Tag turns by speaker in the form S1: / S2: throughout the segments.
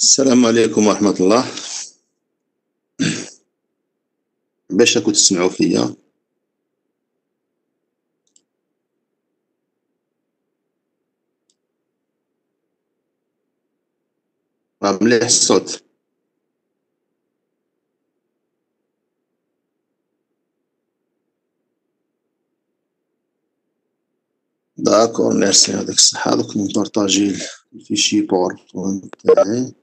S1: السلام عليكم ورحمة الله. باش راكم تسمعوا فيا؟ راه مليح الصوت. داكور ميرسي، هذاك الصحة. دوك نبارطاجي الفيشي باوربوينت تاعي.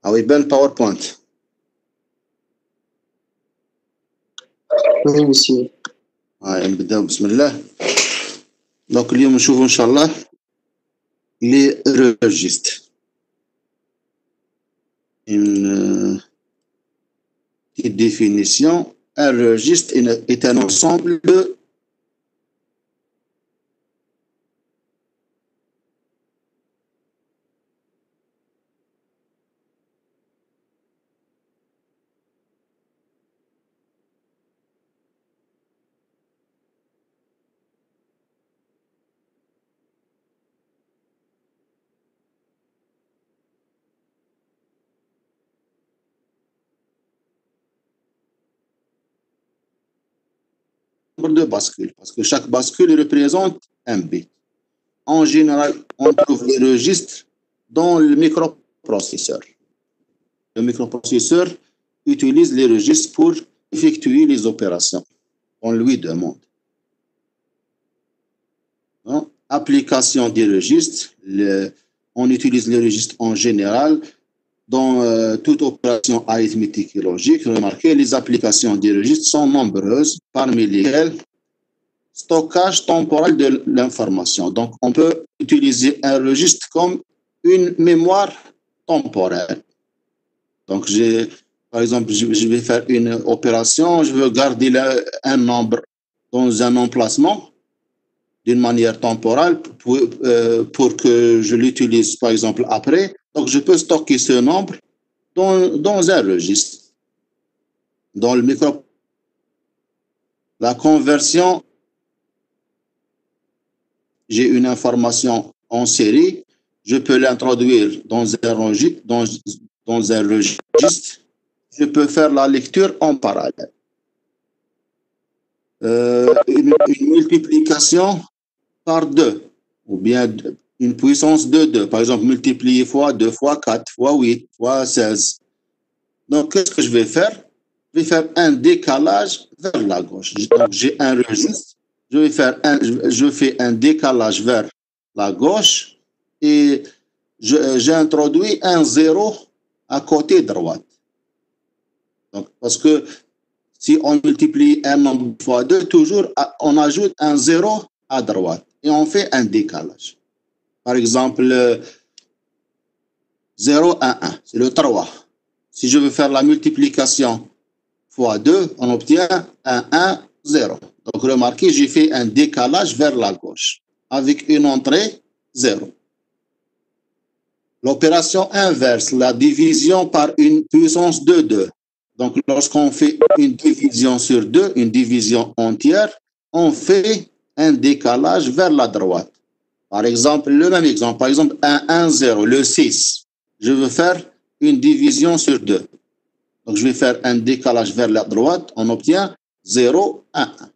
S1: أو يبان باوربوينت.
S2: Oui, monsieur.
S1: هاي نبداو بسم الله. دونك اليوم نشوفو إن شاء الله لي registres. Une petite définition. Un registre est un ensemble de de bascules, parce que chaque bascule représente un bit. En général, on trouve les registres dans le microprocesseur. Le microprocesseur utilise les registres pour effectuer les opérations qu'on lui demande. Donc, application des registres, on utilise les registres en général dans toute opération arithmétique et logique. Remarquez, les applications des registres sont nombreuses, parmi lesquelles stockage temporel de l'information. Donc, on peut utiliser un registre comme une mémoire temporelle. Donc, par exemple, je vais faire une opération, je veux garder un nombre dans un emplacement d'une manière temporelle pour que je l'utilise, par exemple, après. Donc, je peux stocker ce nombre dans un registre. Dans le micro, la conversion, j'ai une information en série, je peux l'introduire dans un registre, je peux faire la lecture en parallèle. Une multiplication par 2, ou bien une puissance de 2, par exemple multiplier fois 2 fois 4 fois 8 fois 16. Donc, qu'est-ce que je vais faire? Je vais faire un décalage vers la gauche. Donc, j'ai un registre, je fais un décalage vers la gauche et j'introduis un 0 à côté droite. Donc, parce que si on multiplie un nombre fois 2, toujours on ajoute un 0 à droite et on fait un décalage. Par exemple, 0, 1, 1, c'est le 3. Si je veux faire la multiplication fois 2, on obtient un 1, 0. Donc, remarquez, j'ai fait un décalage vers la gauche avec une entrée 0. L'opération inverse, la division par une puissance de 2. Donc, lorsqu'on fait une division sur 2, une division entière, on fait un décalage vers la droite. Par exemple, le même exemple, par exemple, 1, 1, 0, le 6. Je veux faire une division sur 2. Donc, je vais faire un décalage vers la droite, on obtient 0, 1, 1.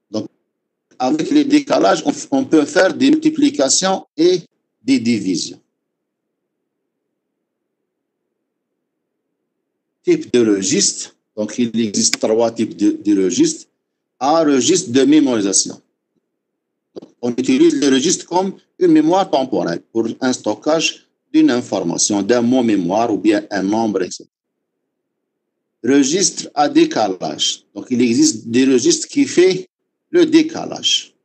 S1: Donc, avec les décalages, on peut faire des multiplications et des divisions. Type de registre. Donc, il existe 3 types de registres. Un registre de mémorisation. Donc, on utilise le registre comme une mémoire temporelle pour un stockage d'une information, d'un mot mémoire ou bien un nombre, etc. Registre à décalage. Donc, il existe des registres qui font le décalage.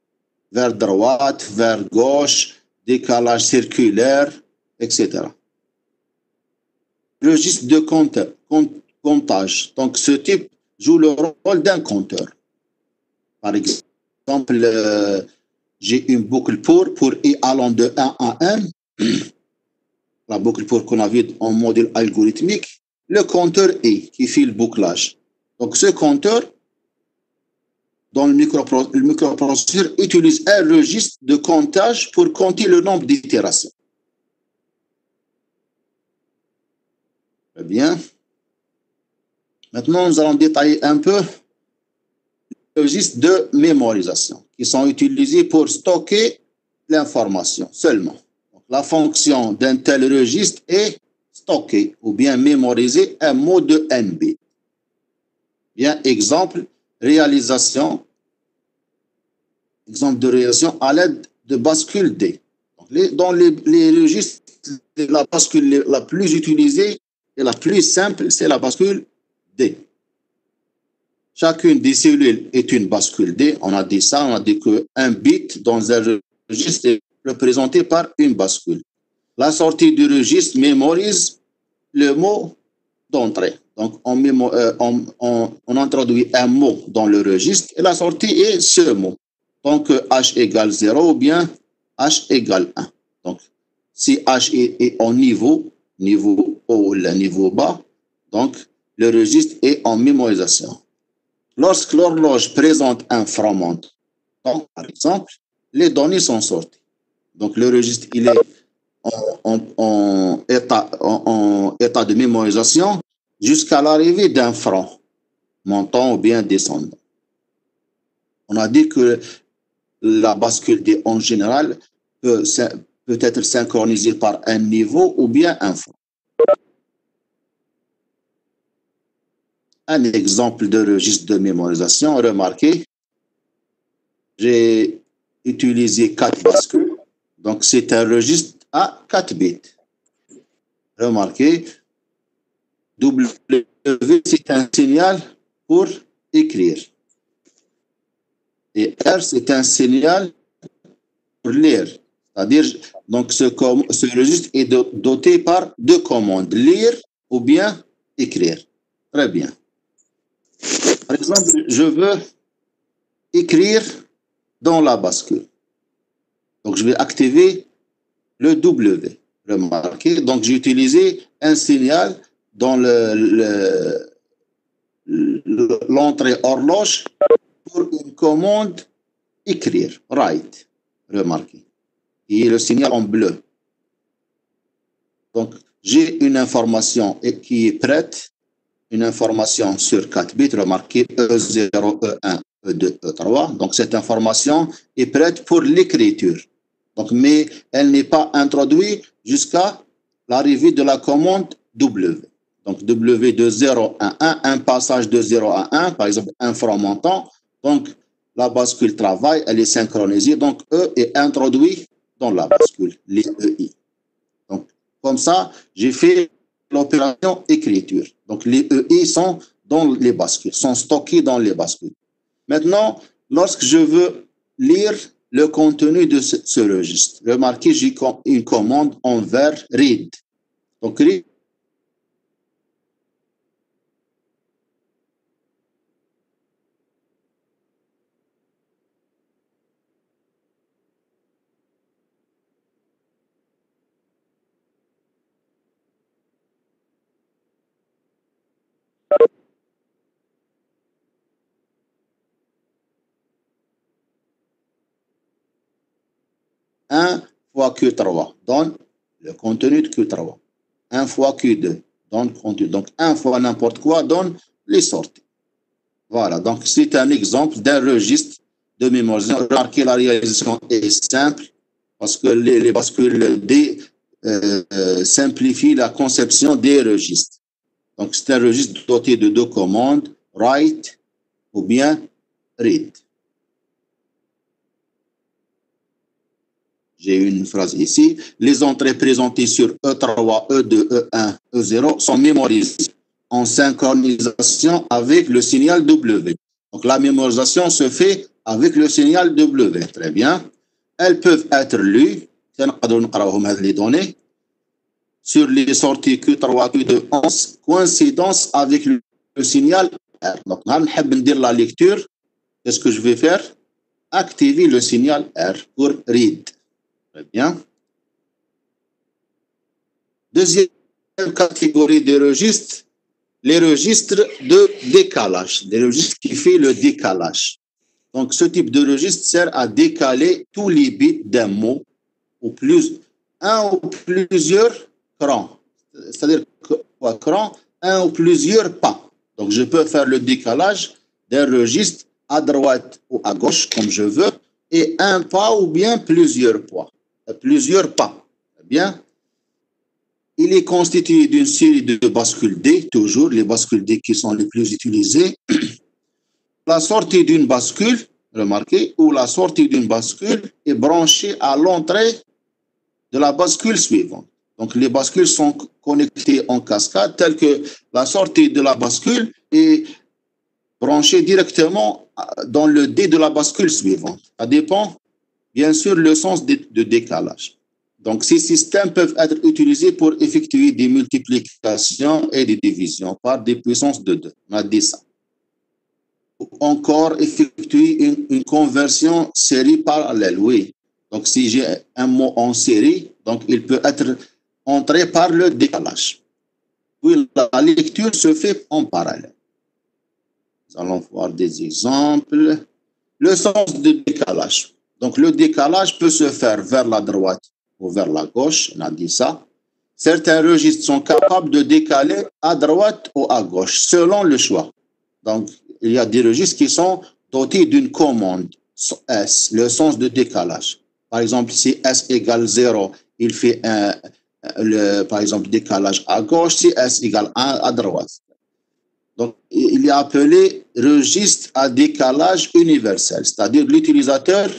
S1: Vers droite, vers gauche, décalage circulaire, etc. Registre de comptage. Donc, ce type joue le rôle d'un compteur. Par exemple, j'ai une boucle pour i allant de 1 à n, la boucle pour qu'on a vu en modèle algorithmique, le compteur i qui fait le bouclage. Donc ce compteur, dans le microprocesseur, utilise un registre de comptage pour compter le nombre d'itérations. Très bien. Maintenant, nous allons détailler un peu les registres de mémorisation qui sont utilisés pour stocker l'information seulement. Donc, la fonction d'un tel registre est stocker ou bien mémoriser un mot de NB. Bien, exemple de réalisation à l'aide de bascule D. Donc, dans les registres, la bascule la plus utilisée et la plus simple, c'est la bascule D. Chacune des cellules est une bascule D. On a dit ça, on a dit qu'un bit dans un registre est représenté par une bascule. La sortie du registre mémorise le mot d'entrée. Donc, on introduit un mot dans le registre et la sortie est ce mot. Donc, H égale 0 ou bien H égale 1. Donc, si H est en niveau haut ou le niveau bas, donc le registre est en mémorisation. Lorsque l'horloge présente un fragment, par exemple, les données sont sorties. Donc, le registre, il est en état de mémorisation jusqu'à l'arrivée d'un franc, montant ou bien descendant. On a dit que la bascule D en général peut être synchronisée par un niveau ou bien un franc. Un exemple de registre de mémorisation, remarquez, j'ai utilisé 4 bascules, donc c'est un registre à 4 bits. Remarquez, W, c'est un signal pour écrire. Et R, c'est un signal pour lire. C'est-à-dire, donc ce registre est doté par 2 commandes, lire ou bien écrire. Très bien. Par exemple, je veux écrire dans la bascule. Donc, je vais activer le W. Remarquez, donc j'ai utilisé un signal dans l'entrée horloge pour une commande écrire, write. Remarquez. Et le signal en bleu. Donc, j'ai une information qui est prête, une information sur 4 bits, remarquez E0, E1, E2, E3. Donc, cette information est prête pour l'écriture. Donc, mais elle n'est pas introduite jusqu'à l'arrivée de la commande W. Donc, W de 0 à 1, un passage de 0 à 1, par exemple, un franc montant. Donc, la bascule travaille, elle est synchronisée. Donc, E est introduit dans la bascule, les EI. Donc, comme ça, j'ai fait l'opération écriture. Donc, les EI sont dans les bascules, sont stockés dans les bascules. Maintenant, lorsque je veux lire le contenu de ce registre, remarquez, j'ai une commande envers read. Donc, read, un fois Q3 donne le contenu de Q3. 1 fois Q2 donne le contenu. Donc, 1 fois n'importe quoi donne les sorties. Voilà, donc c'est un exemple d'un registre de mémorisation. Remarquez, la réalisation est simple parce que les bascules D simplifient la conception des registres. Donc, c'est un registre doté de 2 commandes, write ou bien read. J'ai une phrase ici. Les entrées présentées sur E3, E2, E1, E0 sont mémorisées en synchronisation avec le signal W. Donc, la mémorisation se fait avec le signal W. Très bien. Elles peuvent être lues. Les données sur les sorties Q3, Q2, en coïncidence avec le signal R. Donc, on va dire la lecture. Qu'est-ce que je vais faire? activer le signal R pour read. Très bien. Deuxième catégorie de registres, les registres de décalage, les registres qui font le décalage. Donc, ce type de registre sert à décaler tous les bits d'un mot, ou un ou plusieurs crans. C'est-à-dire quoi, cran, un ou plusieurs pas. Donc, je peux faire le décalage d'un registre à droite ou à gauche, comme je veux, et un pas ou bien plusieurs pas. Plusieurs pas. Bien. Il est constitué d'une série de bascules D, toujours les bascules D qui sont les plus utilisées. La sortie d'une bascule, remarquez, ou la sortie d'une bascule est branchée à l'entrée de la bascule suivante. Donc, les bascules sont connectées en cascade, telles que la sortie de la bascule est branchée directement dans le D de la bascule suivante. Ça dépend, bien sûr, le sens de décalage. Donc, ces systèmes peuvent être utilisés pour effectuer des multiplications et des divisions par des puissances de 2. On a dit ça. Ou encore, effectuer une conversion série parallèle, oui. Donc, si j'ai un mot en série, donc il peut être entré par le décalage. Puis, la lecture se fait en parallèle. Nous allons voir des exemples. Le sens de décalage. Donc, le décalage peut se faire vers la droite ou vers la gauche, on a dit ça. Certains registres sont capables de décaler à droite ou à gauche, selon le choix. Donc, il y a des registres qui sont dotés d'une commande S, le sens de décalage. Par exemple, si S égale 0, il fait par exemple, décalage à gauche, si S égale 1 à droite. Donc, il est appelé registre à décalage universel, c'est-à-dire l'utilisateur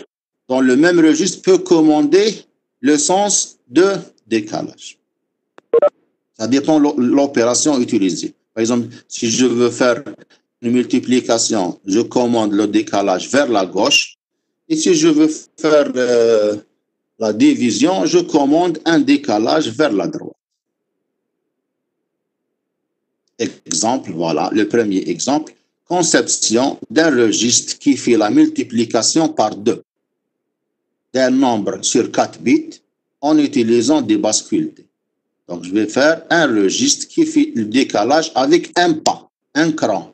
S1: dans le même registre peut commander le sens de décalage. Ça dépend de l'opération utilisée. Par exemple, si je veux faire une multiplication, je commande le décalage vers la gauche. Et si je veux faire la division, je commande un décalage vers la droite. Exemple, voilà, le premier exemple. Conception d'un registre qui fait la multiplication par 2 d'un nombre sur 4 bits en utilisant des bascules. Donc, je vais faire un registre qui fait le décalage avec un pas, un cran.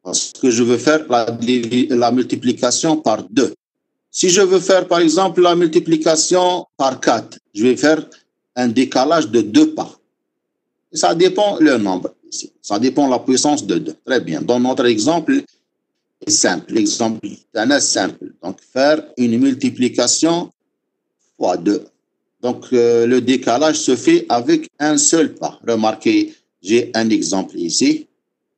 S1: Parce que je veux faire la multiplication par 2. Si je veux faire, par exemple, la multiplication par 4, je vais faire un décalage de 2 pas. Et ça dépend le nombre. Ça dépend la puissance de 2. Très bien. Dans notre exemple, est simple. L'exemple est simple. Donc, faire une multiplication fois 2. Donc, le décalage se fait avec un seul pas. Remarquez, j'ai un exemple ici.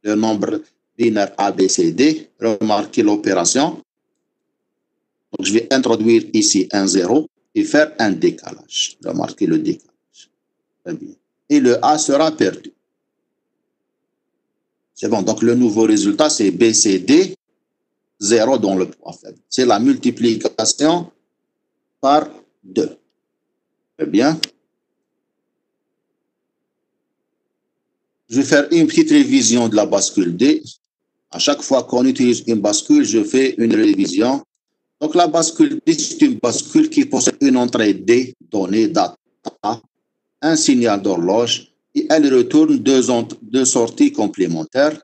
S1: Le nombre binaire ABCD. Remarquez l'opération. Donc, je vais introduire ici un 0 et faire un décalage. Remarquez le décalage. Très bien. Et le A sera perdu. C'est bon. Donc, le nouveau résultat, c'est BCD, 0 dans le poids faible. C'est la multiplication par 2. Très bien. Je vais faire une petite révision de la bascule D. À chaque fois qu'on utilise une bascule, je fais une révision. Donc, la bascule D, c'est une bascule qui possède une entrée D, donnée, data, un signal d'horloge, et elle retourne deux sorties complémentaires.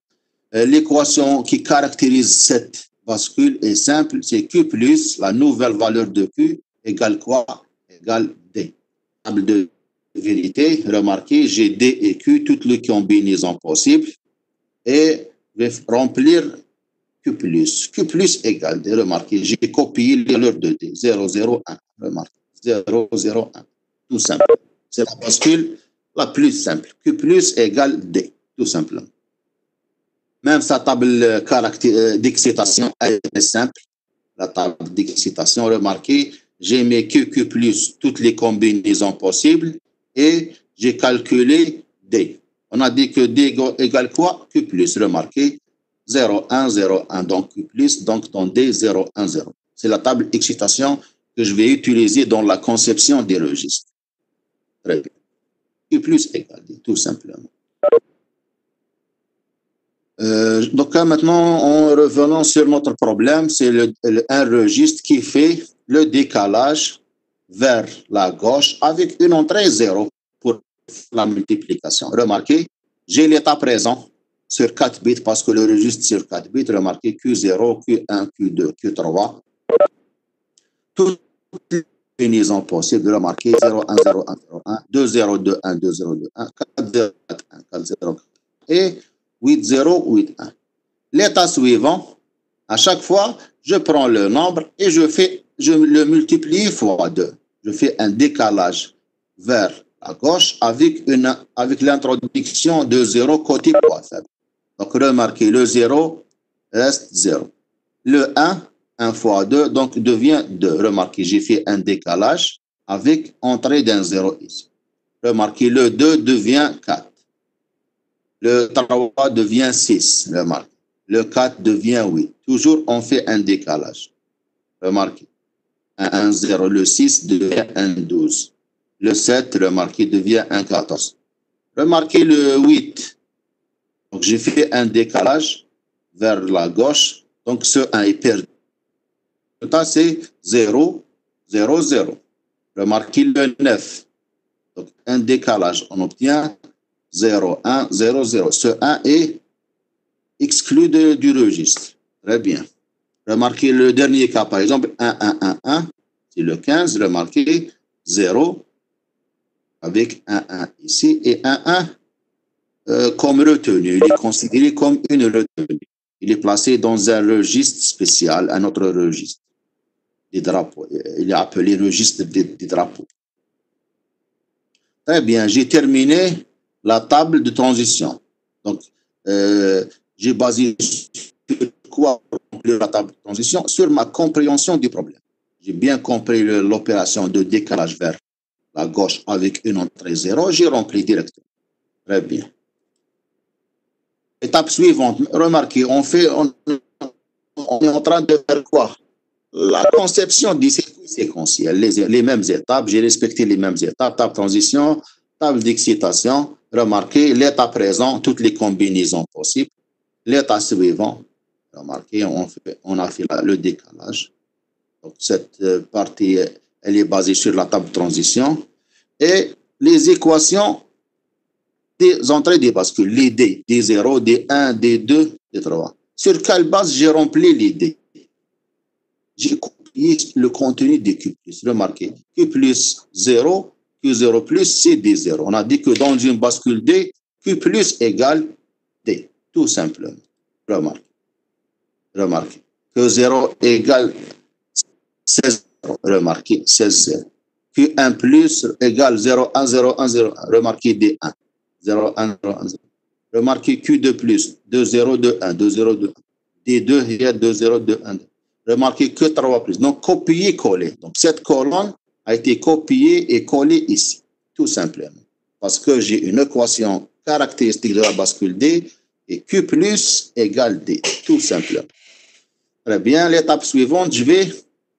S1: L'équation qui caractérise cette bascule est simple, c'est Q plus la nouvelle valeur de Q égale quoi? Égale D. Table de vérité, remarquez, j'ai D et Q, toutes les combinaisons possibles, et je vais remplir Q plus. Q plus égale D, remarquez, j'ai copié les valeurs de D, 0, 0, 1, remarquez, 0, 0, 1, tout simple. C'est la bascule la plus simple. Q plus égale D, tout simplement. Même sa table d'excitation est simple. La table d'excitation, remarquez, j'ai mis Q plus toutes les combinaisons possibles et j'ai calculé D. On a dit que D égale quoi? Q plus, remarquez, 0, 1, 0, 1, donc Q plus, donc dans D, 0, 1, 0. C'est la table d'excitation que je vais utiliser dans la conception des registres. Très bien. Q plus égale D, tout simplement. Donc là, maintenant, en revenant sur notre problème, c'est un registre qui fait le décalage vers la gauche avec une entrée 0 pour la multiplication. Remarquez, j'ai l'état présent sur 4 bits parce que le registre sur 4 bits, remarquez Q0, Q1, Q2, Q3. Toutes les combinaisons possibles, remarquez 0, 1, 0, 1, 0, 1, 2, 0, 2, 1, 2, 0, 2, 1, 4, 0, 4, 1, 4, 0, 4, et 8, 0, 8, 1. L'état suivant, à chaque fois, je prends le nombre et je le multiplie fois 2. Je fais un décalage vers la gauche avec l'introduction de 0 côté poids faible. Donc, remarquez, le 0 reste 0. Le 1 fois 2, donc devient 2. Remarquez, j'ai fait un décalage avec entrée d'un 0 ici. Remarquez, le 2 devient 4. Le 3 devient 6. Remarquez. Le 4 devient 8. Toujours, on fait un décalage. Remarquez. 1, 0. Le 6 devient un 12. Le 7, remarquez, devient un 14. Remarquez le 8. Donc, j'ai fait un décalage vers la gauche. Donc, ce 1 est perdu. Le temps, c'est 0, 0, 0. Remarquez le 9. Donc, un décalage. On obtient 0, 1, 0, 0. Ce 1 est exclu du registre. Très bien. Remarquez le dernier cas, par exemple, 1, 1, 1, 1. C'est le 15. Remarquez 0 avec 1, 1 ici et 1, 1 comme retenu. Il est considéré comme une retenue. Il est placé dans un registre spécial, un autre registre des drapeaux. Il est appelé registre des drapeaux. Très bien, j'ai terminé la table de transition. Donc, j'ai basé sur quoi la table de transition? Sur ma compréhension du problème. J'ai bien compris l'opération de décalage vers la gauche avec une entrée 0. J'ai rempli directement. Très bien. Étape suivante. Remarquez, on est en train de faire quoi? La conception des circuits séquentiels, les mêmes étapes, j'ai respecté les mêmes étapes, table transition, table d'excitation, remarquez l'état présent, toutes les combinaisons possibles, l'état suivant, remarquez, on a fait le décalage. Donc, cette partie, elle est basée sur la table de transition et les équations des entrées des bascules, les D, D0, D1, D2, D3. Sur quelle base j'ai rempli les D? J'ai copié le contenu de Q+. Remarquez, Q+, 0, Q0+, c'est D0. On a dit que dans une bascule D, Q+ égale D, tout simplement. Remarquez. Q0 égale 16, remarquez, 16, Q1+ égale 0, 1, 0, 1, 0, 1. Remarquez D1, 0, 1, 0, 1, 0. Remarquez Q2+, 2, 0, 2, 1, 2, 0, 2, 1. D2 égale 2, 0, 2, 1, 2. Remarquez que 3 plus. Donc, copier-coller. Donc, cette colonne a été copiée et collée ici, tout simplement. Parce que j'ai une équation caractéristique de la bascule D et Q plus égale D, tout simplement. Très bien. L'étape suivante, je vais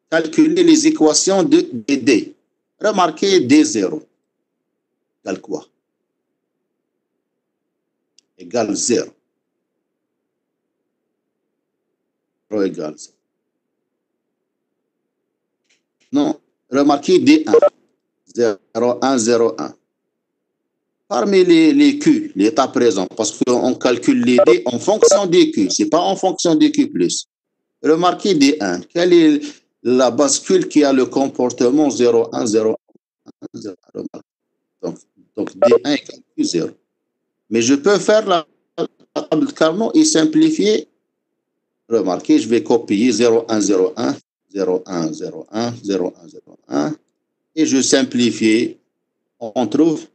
S1: calculer les équations de D. Remarquez D0 égale quoi? Égale 0. 0 égale 0. Non, remarquez D1. 0, 1, 0, 1. Parmi les Q, l'état présent, parce qu'on calcule les D en fonction des Q, ce n'est pas en fonction des Q+. Remarquez D1. Quelle est la bascule qui a le comportement 0, 1, 0, 1, 0, 1? Donc D1 égale Q0. Mais je peux faire la table de Carnot et simplifier. Remarquez, je vais copier 0, 1, 0, 1, 0, 1, 0, 1, 0, 1, 0, 1. Et je simplifie. On trouve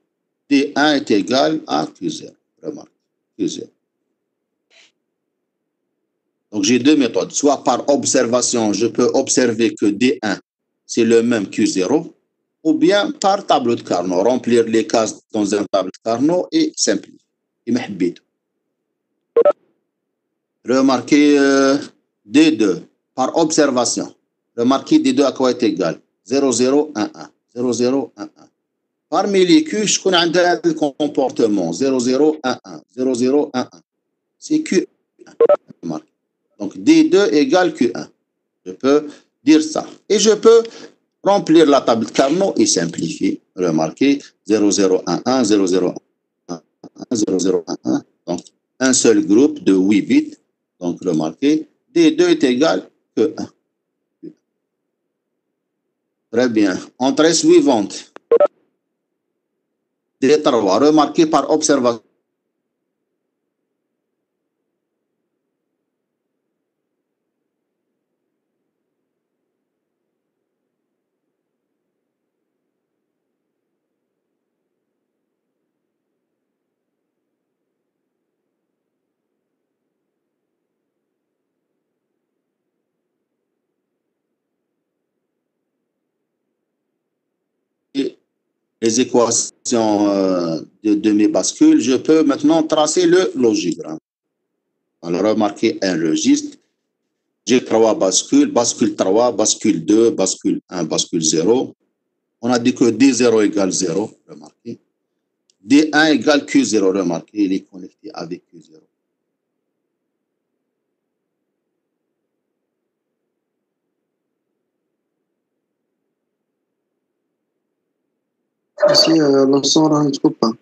S1: D1 est égal à Q0. Remarquez, Q0. Donc, j'ai deux méthodes. Soit par observation, je peux observer que D1, c'est le même Q0, ou bien par tableau de Carnot, remplir les cases dans un tableau de Carnot et simplifier. Remarquez D2 par observation. Remarquez D2 à quoi est égal? 0, 0, 1, 1. 0, 0, 1, 1. Parmi les Q, je connais un comportement 0, 0, 1, 1. 0, 0, 1, 1. C'est Q Q1. Donc, D2 égale Q1. Je peux dire ça. Et je peux remplir la table de Carnot et simplifier. Remarquez 0011, 0011, 0011. Donc, un seul groupe de 8 bits. Donc, remarquez, D2 est égal Q1. Très bien. Entrée suivante. D3, remarquez par observation. Les équations de mes bascules, je peux maintenant tracer le logigramme. Alors, remarquez un registre. J'ai 3 bascules, bascule 3, bascule 2, bascule 1, bascule 0. On a dit que D0 égale 0, remarquez. D1 égale Q0, remarquez, il est connecté avec Q0.
S2: Ici, le son ne trouve pas.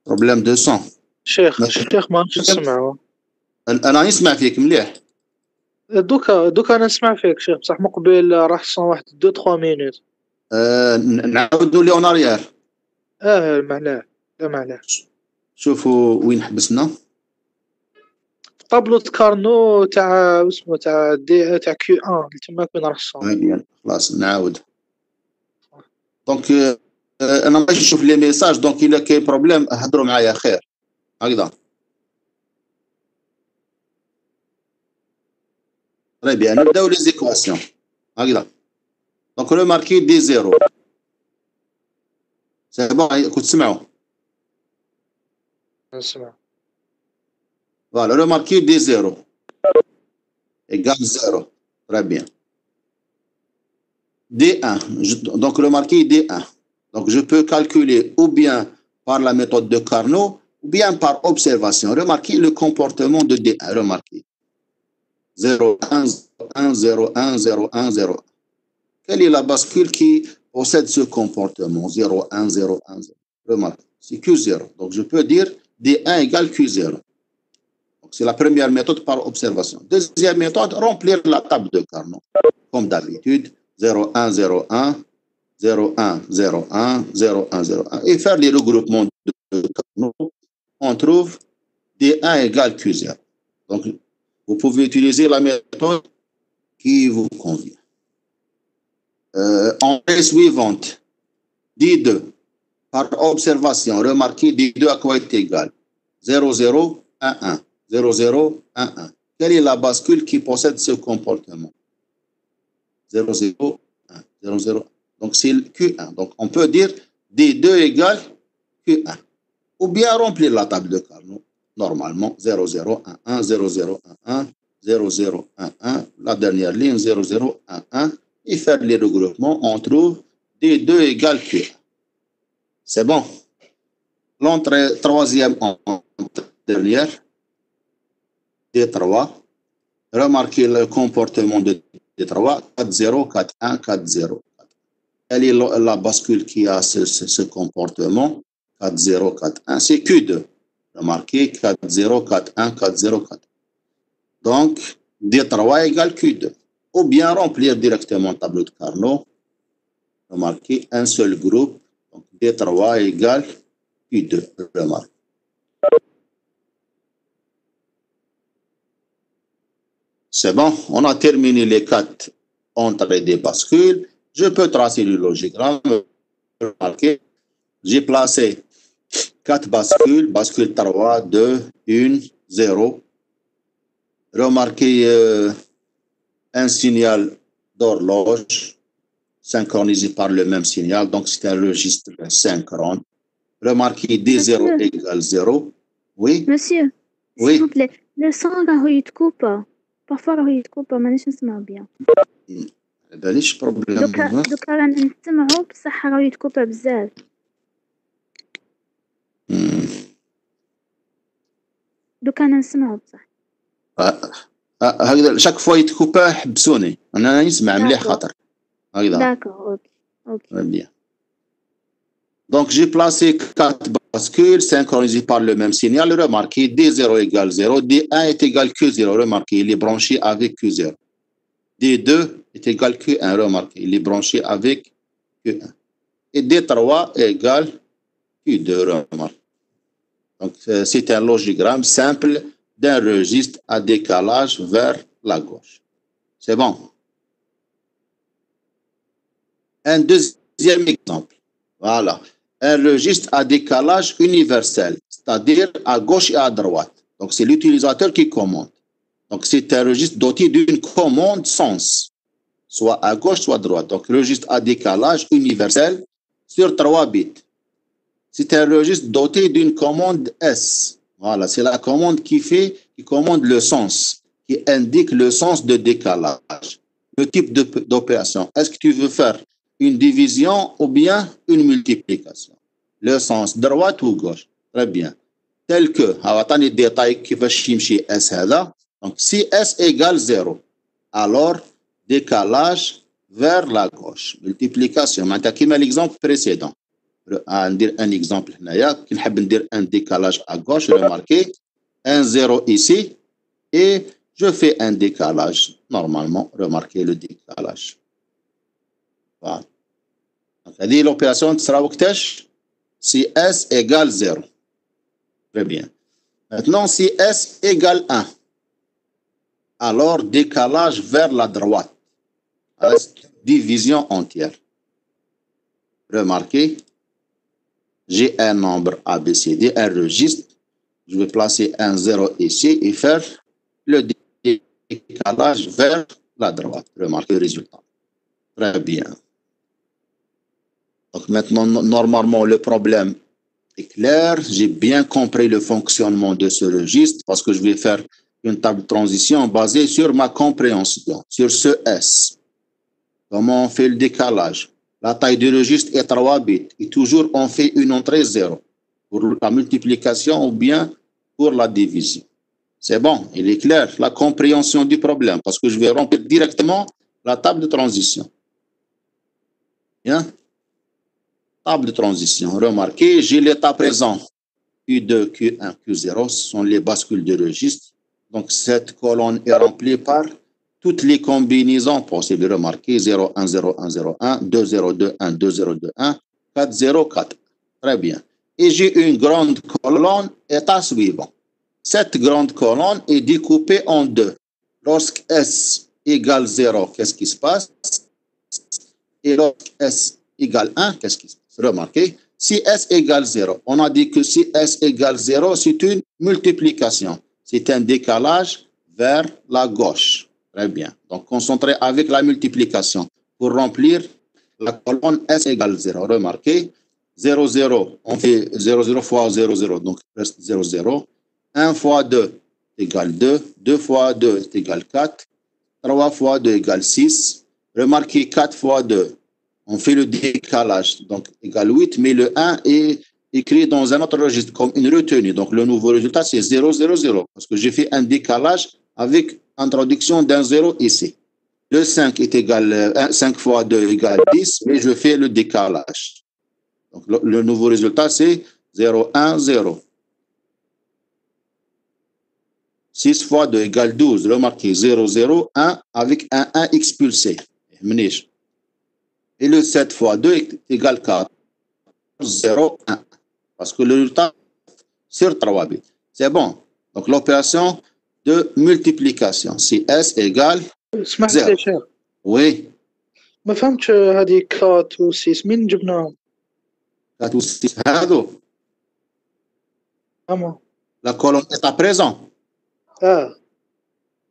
S1: Problème de son.
S3: شيخ ما نمشي نسمعه.
S1: أنا نسمع فيك مليح.
S3: دوكا أنا نسمع فيك شيخ بصح مقبل راح الصون واحد 2-3 مينوت.
S1: نعاودوا لي اون اريير.
S3: معناه لا معناه.
S1: شوفوا وين حبسنا.
S3: طابلو كارنو تاع اسمه تاع دي تاع كيو 1 تما وين راح الصون.
S1: خلاص نعاود. دونك انا باش نشوف لي ميساج دونك الا كاين بروبليم هضروا معايا خير هكذا. Très bien, نبداو لي زيكواسيون هكذا. دونك ريماركي دي زيرو. سي بون كنت تسمعوا؟
S3: نسمع.
S1: Voilà, remarquez D0 égale 0. Très bien. D1, donc remarquez D1. Donc je peux calculer ou bien par la méthode de Carnot ou bien par observation. Remarquez le comportement de D1. Remarquez. 0, 1, 1, 0, 1, 0, 1, 0. Quelle est la bascule qui possède ce comportement? 0, 1, 0, 1, 0. Remarquez, c'est Q0. Donc je peux dire D1 égale Q0. C'est la première méthode par observation. Deuxième méthode, remplir la table de Carnot. Comme d'habitude, 0, 1, 0, 1, 0, 1, 0, 1, 0, 1, 0, 1. Et faire les regroupements de Carnot, on trouve D1 égale Q0. Donc, vous pouvez utiliser la méthode qui vous convient. Entrée suivante, D2. Par observation, remarquez D2 à quoi est égal? 0, 0, 1, 1. 0, 0, 1, 1. Quelle est la bascule qui possède ce comportement? 0, 0, 1. 0, 0. Donc, c'est Q1. Donc, on peut dire D2 égale Q1. Ou bien remplir la table de Carnot. Normalement, 0, 0, 1, 1, 0, 0, 1, 1, 0, 0, 1, 1. La dernière ligne, 0, 0, 1, 1. Et faire les regroupements, on trouve D2 égale Q1. C'est bon. L'entrée troisième en dernière. D3, remarquez le comportement de D3, 4, 0, 4, 1, 4, 0. Quelle est la bascule qui a ce comportement? 4, 0, 4, 1, c'est Q2. Remarquez 4, 0, 4, 1, 4, 0, 4. Donc, D3 égale Q2. Ou bien remplir directement le tableau de Carnot. Remarquez un seul groupe. Donc, D3 égale Q2. Remarque. C'est bon, on a terminé les 4 entrées des bascules. Je peux tracer le logigramme. Remarquez, j'ai placé 4 bascules, bascule 3, 2, 1, 0. Remarquez un signal d'horloge synchronisé par le même signal, donc c'est un registre synchrone. Remarquez D0 égale 0. Oui.
S4: Monsieur,
S1: oui.
S4: s'il vous plaît, le son راهو يتكوبا. Parfois راهو يتكوبا مانيش نسمعو بيان.
S1: هذا ليش بروبليم.
S4: دوكا رانا نسمعو بصح راهو يتكوبا بزاف. دوكا انا نسمعو بصح.
S1: هكذا شاك فوا يتكوبا حبسوني انا نسمع مليح خاطر هكذا.
S4: D'accord, ok.
S1: Bien. Donc j'ai placé 4 bascules synchronisées par le même signal. Remarquez, D0 égale 0, D1 est égal Q0. Remarquez, il est branché avec Q0. D2 est égal Q1. Remarquez, il est branché avec Q1. Et D3 égale Q2. Remarquez. Donc c'est un logigramme simple d'un registre à décalage vers la gauche. C'est bon. Un deuxième exemple. Voilà. Un registre à décalage universel, c'est-à-dire à gauche et à droite. Donc, c'est l'utilisateur qui commande. Donc, c'est un registre doté d'une commande sens, soit à gauche, soit à droite. Donc, registre à décalage universel sur 3 bits. C'est un registre doté d'une commande S. Voilà, c'est la commande qui commande le sens, qui indique le sens de décalage. Le type d'opération. Est-ce que tu veux faire une division ou bien une multiplication? Le sens droite ou gauche? Très bien. Tel que, attendez les détails qui va chez S. Donc, si S égale 0, alors décalage vers la gauche. Multiplication. Maintenant, comme l'exemple précédent. On va un exemple. Qui veut un décalage à gauche. Remarquez, un 0 ici. Et je fais un décalage. Normalement, remarquez le décalage. Voilà. Donc, l'opération sera si S égale 0. Très bien. Maintenant, si S égale 1, alors décalage vers la droite. Division entière. Remarquez, j'ai un nombre ABCD, un registre. Je vais placer un 0 ici et faire le décalage vers la droite. Remarquez le résultat. Très bien. Donc maintenant, normalement, le problème est clair. J'ai bien compris le fonctionnement de ce registre parce que je vais faire une table de transition basée sur ma compréhension, sur ce S. Comment on fait le décalage? La taille du registre est 3 bits et toujours on fait une entrée 0 pour la multiplication ou bien pour la division. C'est bon, il est clair, la compréhension du problème parce que je vais remplir directement la table de transition. Bien. Table de transition. Remarquez, j'ai l'état présent Q2, Q1, Q0, ce sont les bascules de registre. Donc, cette colonne est remplie par toutes les combinaisons possibles. Remarquez, 0, 1, 0, 1, 0, 1, 2, 0, 2, 1, 2, 0, 2, 1, 4, 0, 4. Très bien. Et j'ai une grande colonne, état suivant. Cette grande colonne est découpée en deux. Lorsque S égale 0, qu'est-ce qui se passe? Et lorsque S égale 1, qu'est-ce qui se passe? Remarquez, si S égale 0, on a dit que si S égale 0, c'est une multiplication. C'est un décalage vers la gauche. Très bien. Donc, concentrez avec la multiplication pour remplir la colonne S égale 0. Remarquez, 0, 0, on fait 0, 0 fois 0, 0, donc reste 0, 0. 1 fois 2 égale 2. 2 fois 2 égale 4. 3 fois 2 égale 6. Remarquez, 4 fois 2. On fait le décalage, donc égale 8, mais le 1 est écrit dans un autre registre comme une retenue. Donc le nouveau résultat, c'est 0, 0, 0, parce que j'ai fait un décalage avec introduction d'un 0 ici. Le 5 est égal, 5 fois 2 égale 10, mais je fais le décalage. Donc le nouveau résultat, c'est 0, 1, 0. 6 fois 2 égale 12. Remarquez, 0, 0, 1 avec un 1 expulsé. Et le 7 fois 2 est égal 4. 0, 1. Parce que le résultat sur 3 bits. C'est bon. Donc l'opération de multiplication. Si S égale
S3: اسمح لي
S1: 0.
S3: يا شيخ،
S1: Oui.
S3: ما فهمتش هذه 4 و 6 منين جبناهم؟
S1: 4 ou 6. هذو.
S3: أما
S1: La colonne est à présent.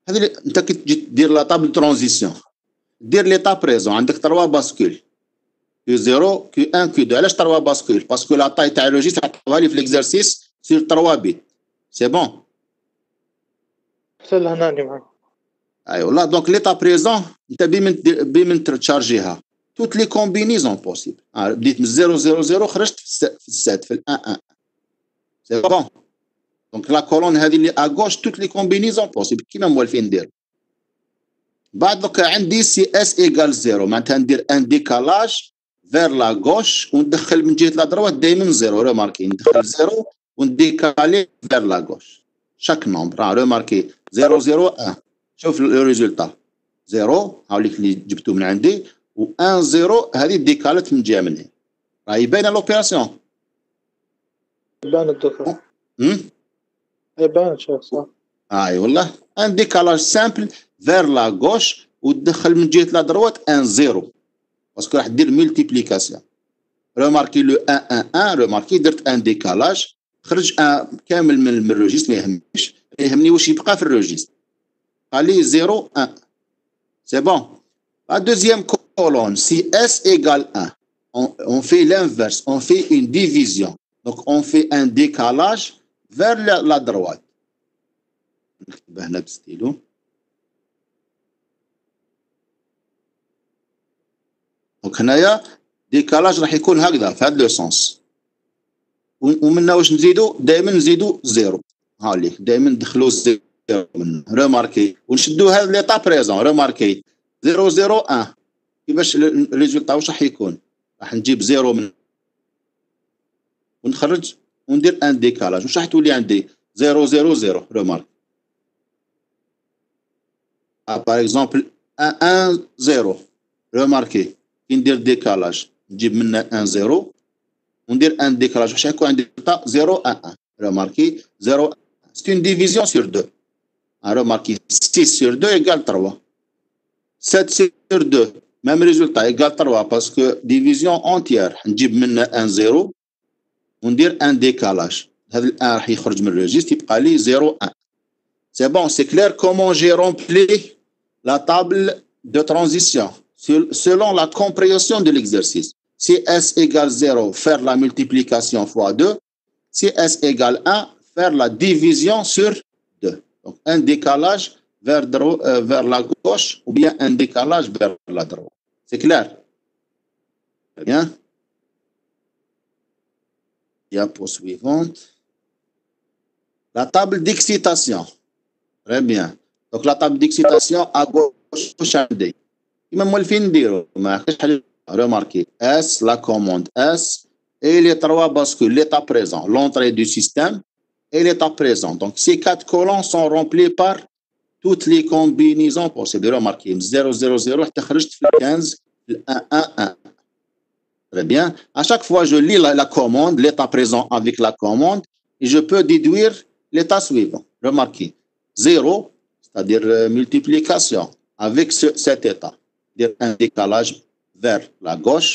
S1: هذه اللي انت كي تجي دير لا طابل ترانزيسيون دير ليطا بريزون عندك 3 باسكول كيو 0 كيو 1 كيو 2. علاش 3 باسكول؟ باسكو لا طاي تاع الريجيستر عطاوها لي في ليكزارسيس سير 3 بيت. سي بون.
S3: حتى لهناني معاك.
S1: ايوا لا دونك ليطا بريزون انت بمن تشارجيها توت لي كومبينيزون بوسيبل. بديت من 0 0 0 خرجت في السات في 1 1. سي بون. دونك لا كولون هذه اللي اغوش توت لي كومبينيزون بوسيبل كيما موالفين ندير. بعد دوكا عندي سي اس ايغال 0 معناتها ندير ان ديكالاج فير لا غوش وندخل من جهه لا دروات دائما 0. ريماركي ندخل 0 ونديكالي فير لا غوش شاك نومبر. ريماركي 0 0 1. شوف لو ريزولتا 0 هاوليك اللي جبتو من عندي و 1 0 هذه ديكالت من جهه من هنا. راهي باينه لوبيراسيون.
S3: بانت دوكا. اي بانت شيخ صح.
S1: اي والله ان ديكالاج سامبل فير لا غوش وتدخل من جهه لا دروات ان 0 باسكو راح دير ملتيبليكاسيون. ريماركي لو 1 1 1. ريماركي درت ان ديكالاج خرج ان كامل من الريجيست. ما يهمنيش، يهمني واش يبقى في الريجيست. قال لي 0 1. سي بون. لا دوزيام colonne, si S égale 1, on fait l'inverse, on fait une division. Donc, on fait un décalage vers la droite. Donc, هنايا décalage راح يكون هكذا في هذا لو سونس. ومنا واش نزيدو؟ دائما نزيدو زيرو. هاليك دائما ندخلو زيرو من ريماركي ونشدو هذا ليطا بريزون. ريماركي 0 0 1. كيفاش الريزولتا واش راح يكون؟ راح نجيب زيرو من ونخرج وندير ان ديكالاج. واش راح تولي عندي؟ 0 0 0. ريمارك باغ اكزومبل 1 1 0. ريماركي كي ندير ديكالاج نجيب منه 1 0 وندير ان ديكالاج. واش يكون عندي 0 1 1. ريماركي 0 c'est une division sur 2. Remarquez 6 sur 2 égale 3. 7 sur 2 même résultat égale 3 parce que division entière نجيب منه 1 0 وندير ان ديكالاج. هذا الان راح يخرج من الريجيست يبقى لي 0 1. C'est bon, c'est clair comment j'ai rempli la table de transition selon la compréhension de l'exercice. Si S égale 0, faire la multiplication fois 2. Si S égale 1, faire la division sur 2. Donc un décalage vers la gauche ou bien un décalage vers la droite. C'est clair? Très bien. Diapo suivante. La table d'excitation. Très bien. Donc la table d'excitation à gauche عندي. كيما مولفين نديرو ما كاش حاجه. Remarquez S, la commande S et les trois bascules, l'état présent, l'entrée du système et l'état présent. Donc ces 4 colonnes sont remplies par toutes les combinaisons possibles. Remarquez 0 0 0 حتى خرجت في 15 في 1 1 1. Très bien. À chaque fois je lis la commande, l'état présent avec la commande et je peux déduire l'état suivant. Remarquez 0, c'est-à-dire multiplication avec cet état. Dire un décalage vers la gauche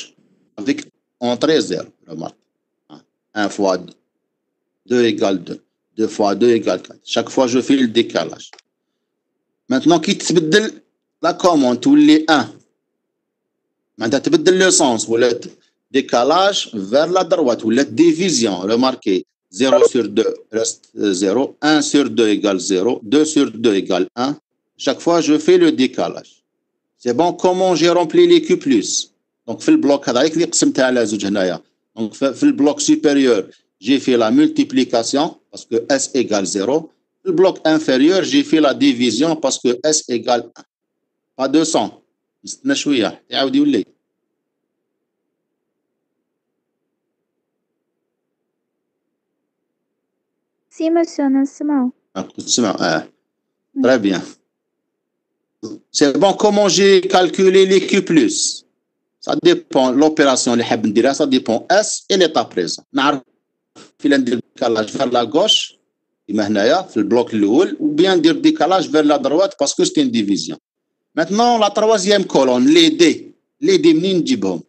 S1: avec entrée 0. Remarque. 1 fois 2 égale 2. 2 fois 2 égale 4. Chaque fois, je fais le décalage. Maintenant, qui تبدل la commande تولي 1. معناتها تبدل le sens. ولا décalage vers la droite. ولا division. Remarquez. 0 sur 2 reste 0. 1 sur 2 égale 0. 2 sur 2 égale 1. Chaque fois, je fais le décalage. C'est bon, comment j'ai rempli les Q+. Donc, في البلوك هذاك اللي قسمتها على زوج هنايا. Donc, في البلوك supérieur, j'ai fait la multiplication parce que S égale 0. Le bloc inférieur, j'ai fait la division parce que S égale 1. Pas 200. نستنى شوية يعاود يولي.
S4: Si monsieur نسمعو.
S1: تسمع Très bien. C'est bon, comment j'ai calculé les Q+. Ça dépend, l'opération اللي حاب نديرها, ça dépend S et l'état présent. نعرف في ندير décalage vers la gauche كيما هنايا في البلوك الاول, ou bien ندير décalage vers la droite parce que c'est une division. Maintenant la troisième colonne, les D منين نجيبهم؟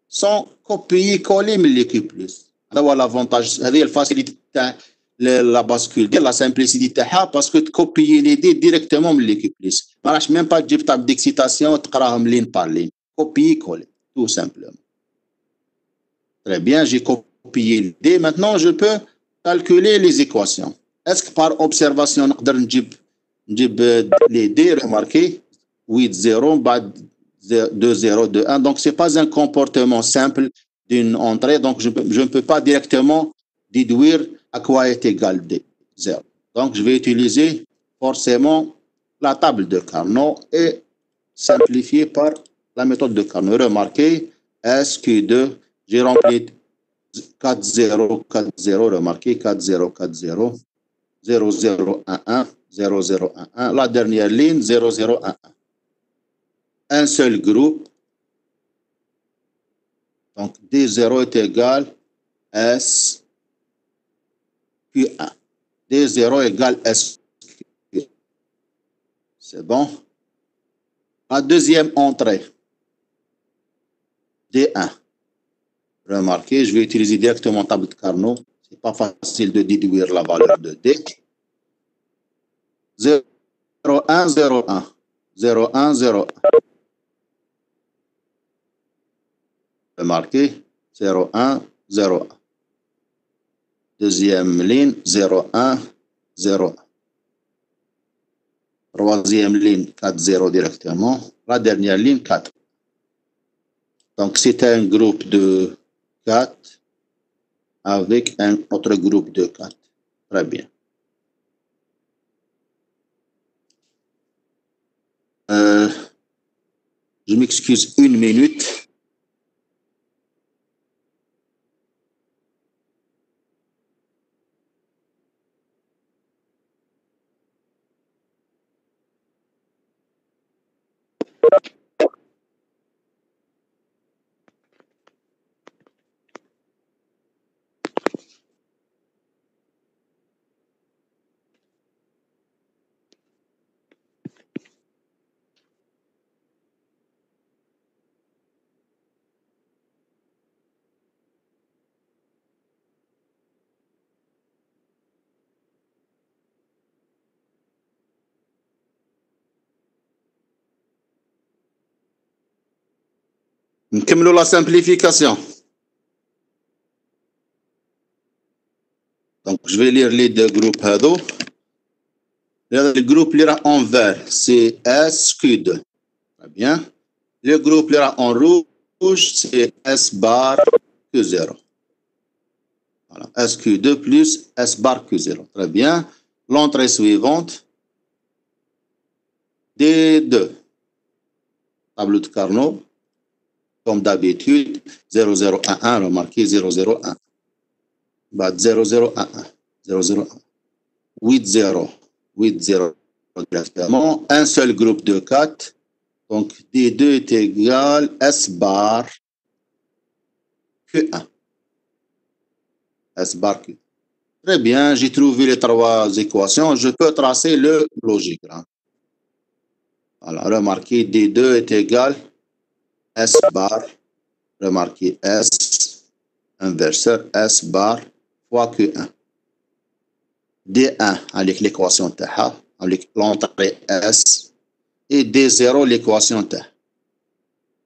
S1: sont copiés collés من l'équipe plus. هذا هو l'avantage, هذه الفاسيليتي تاع la bascule ديال la simplicité تاعها, parce que تكوبيي les D directement من l'équipe plus. ما راحش même pas تجيب table d'excitation وتقراهم ligne par ligne. Copier, coller, tout simplement. Très bien, j'ai copié le D. Maintenant, je peux calculer les équations. Est-ce que par observation, on peut les D, remarquez, 8, 0, 2, 0, 2, 1. Donc, ce n'est pas un comportement simple d'une entrée. Donc, je ne peux pas directement déduire à quoi est égal D, 0. Donc, je vais utiliser forcément la table de Carnot et simplifier par la méthode de Carnot. Remarquez, SQ2, j'ai rempli 4, 0, 4, 0, remarquez, 4, 0, 4, 0, 0, 0, 1, 1, 0, 0, 1, 1. La dernière ligne, 0, 0, 1, 1. Un seul groupe. Donc, D0 est égal SQ1. D0 égale SQ. C'est bon. La deuxième entrée. D1. Remarquez, je vais utiliser directement table de Carnot. Ce n'est pas facile de déduire la valeur de D. 0, 1, 0, 1. 0, 1, 0, 1. Remarquez, 0, 1, 0, 1. Deuxième ligne, 0, 1, 0, 1. Troisième ligne, 4, 0 directement. La dernière ligne, 4. Donc, c'est un groupe de 4 avec un autre groupe de 4. Très bien. Je m'excuse une minute. نكملوا la simplification. Donc, je vais lire les deux groupes هذو. Le groupe اللي راه en vert, c'est SQ2. Très bien. Le groupe اللي راه en rouge, c'est S bar Q0. Voilà, SQ2 plus S bar Q0. Très bien. L'entrée suivante, D2. Tableau de Carnot. Comme d'habitude, 0, 0, 1, 1, remarquez 0, 0, 1. Bah, 0, 0, 1, 1. 0, 0, 1. 8, 0. 8, 0. Exactement. Un seul groupe de 4. Donc, D2 est égal S bar Q1. S bar Q. Très bien, j'ai trouvé les trois équations. Je peux tracer le logigramme. Voilà, remarquez, D2 est égal S bar, remarquez S, inverseur S bar fois Q1. D1 avec l'équation TH, avec l'entrée S, et D0 l'équation TH.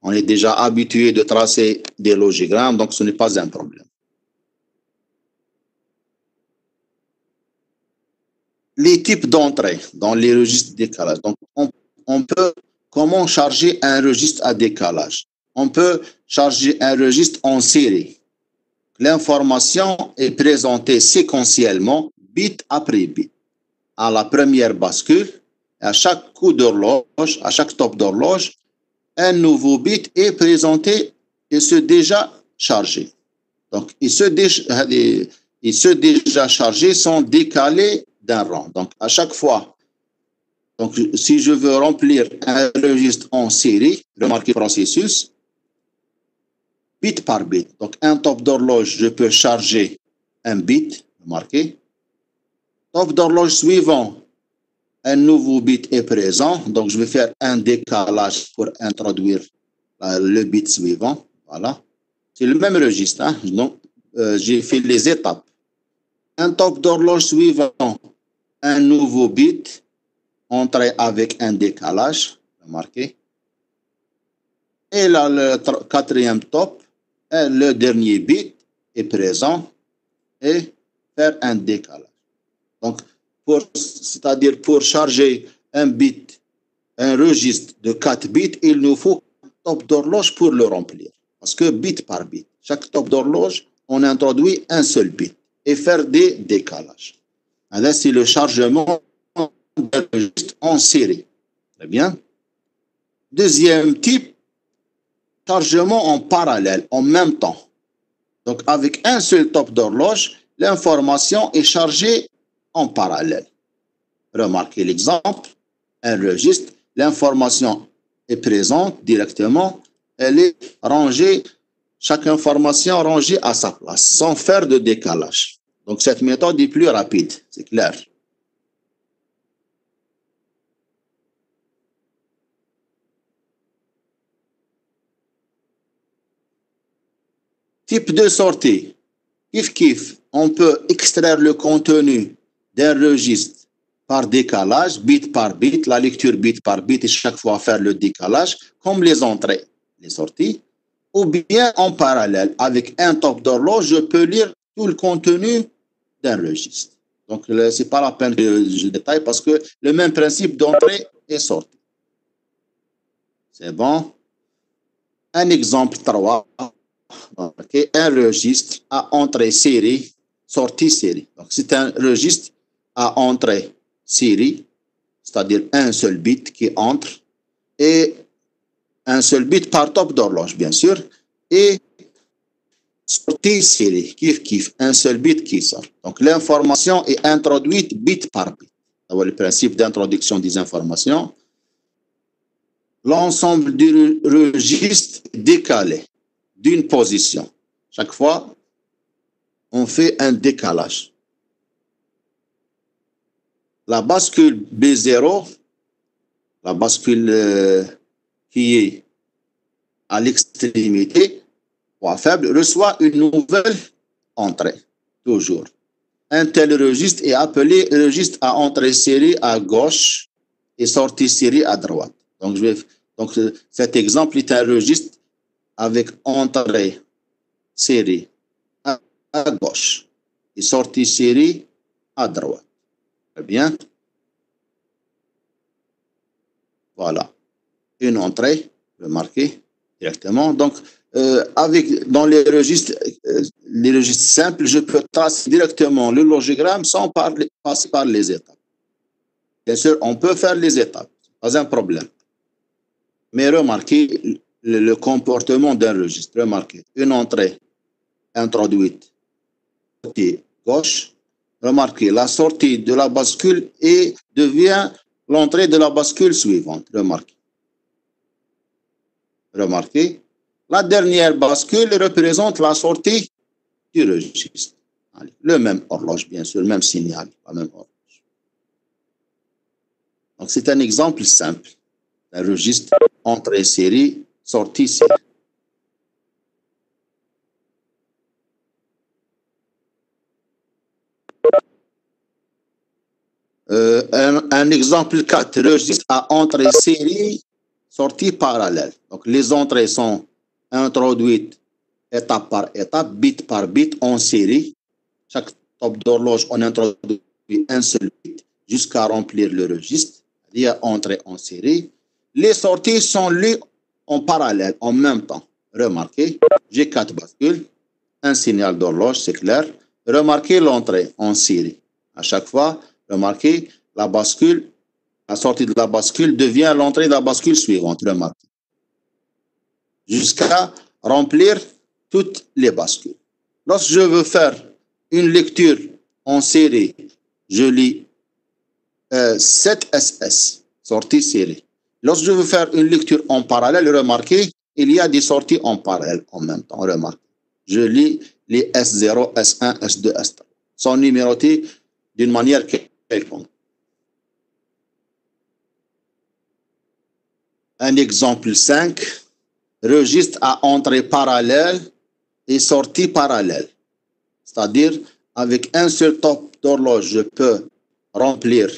S1: On est déjà habitué de tracer des logigrammes, donc ce n'est pas un problème. Les types d'entrée dans les registres de décalage. Donc, on peut comment charger un registre à décalage? On peut charger un registre en série. L'information est présentée séquentiellement, bit après bit. À la première bascule, à chaque coup d'horloge, à chaque stop d'horloge, un nouveau bit est présenté et ceux déjà chargés. Donc, ceux déjà chargés sont décalés d'un rang. Donc, à chaque fois, donc, si je veux remplir un registre en série, remarquez le processus, bit par bit. Donc, un top d'horloge, je peux charger un bit, remarquez. Top d'horloge suivant, un nouveau bit est présent. Donc, je vais faire un décalage pour introduire le bit suivant. Voilà. C'est le même registre. Hein? Donc, j'ai fait les étapes. Un top d'horloge suivant, un nouveau bit, entré avec un décalage. Remarquez. Et là, le quatrième top, le dernier bit est présent et faire un décalage. Donc, c'est-à-dire pour charger un bit, un registre de 4 bits, il nous faut un top d'horloge pour le remplir. Parce que bit par bit, chaque top d'horloge, on introduit un seul bit et faire des décalages. Là, c'est le chargement d'un registre en série. Très bien. Deuxième type, chargement en parallèle, en même temps. Donc, avec un seul top d'horloge, l'information est chargée en parallèle. Remarquez l'exemple, un registre, l'information est présente directement, elle est rangée, chaque information rangée à sa place, sans faire de décalage. Donc, cette méthode est plus rapide, c'est clair. Type de sortie. Kif, on peut extraire le contenu d'un registre par décalage, bit par bit, la lecture bit par bit et chaque fois faire le décalage, comme les entrées, les sorties. Ou bien en parallèle, avec un top d'horloge, je peux lire tout le contenu d'un registre. Donc, ce n'est pas la peine que je détaille parce que le même principe d'entrée et sortie. C'est bon. Un exemple 3. Okay. Un registre à entrée série, sortie série. Donc, c'est un registre à entrée série, c'est-à-dire un seul bit qui entre et un seul bit par top d'horloge, bien sûr, et sortie série, kif, un seul bit qui sort. Donc, l'information est introduite bit par bit. C'est le principe d'introduction des informations. L'ensemble du registre décalé d'une position. Chaque fois, on fait un décalage. La bascule B0, la bascule qui est à l'extrémité, poids faible, reçoit une nouvelle entrée, toujours. Un tel registre est appelé registre à entrée série à gauche et sortie série à droite. Donc, cet exemple est un registre avec entrée série à gauche et sortie série à droite. Très bien. Voilà. Une entrée, remarquez directement. Donc, dans les registres simples, je peux tracer directement le logogramme sans passer par les étapes. Bien sûr, on peut faire les étapes, pas un problème. Mais remarquez le comportement d'un registre. Remarquez, une entrée introduite côté gauche. Remarquez, la sortie de la bascule devient l'entrée de la bascule suivante. Remarquez. La dernière bascule représente la sortie du registre. Le même horloge, bien sûr, le même signal, la même horloge. Donc, c'est un exemple simple. Un registre entrée série, sortie série. Un exemple 4, registre à entrée série, sortie parallèle. Donc, les entrées sont introduites étape par étape, bit par bit en série. Chaque top d'horloge, on introduit un seul bit jusqu'à remplir le registre. Il y a entrée en série. Les sorties sont lues en parallèle, en même temps. Remarquez, j'ai 4 bascules, un signal d'horloge, c'est clair. Remarquez l'entrée en série. À chaque fois, remarquez la bascule, la sortie de la bascule devient l'entrée de la bascule suivante. Remarquez. Jusqu'à remplir toutes les bascules. Lorsque je veux faire une lecture en série, je lis 7SS, sortie série. Lorsque je veux faire une lecture en parallèle, remarquez, il y a des sorties en parallèle en même temps. Remarque, je lis les S0, S1, S2, S3 sont numérotés d'une manière quelconque. Un exemple 5, registre à entrée parallèle et sortie parallèle. C'est-à-dire, avec un seul top d'horloge, je peux remplir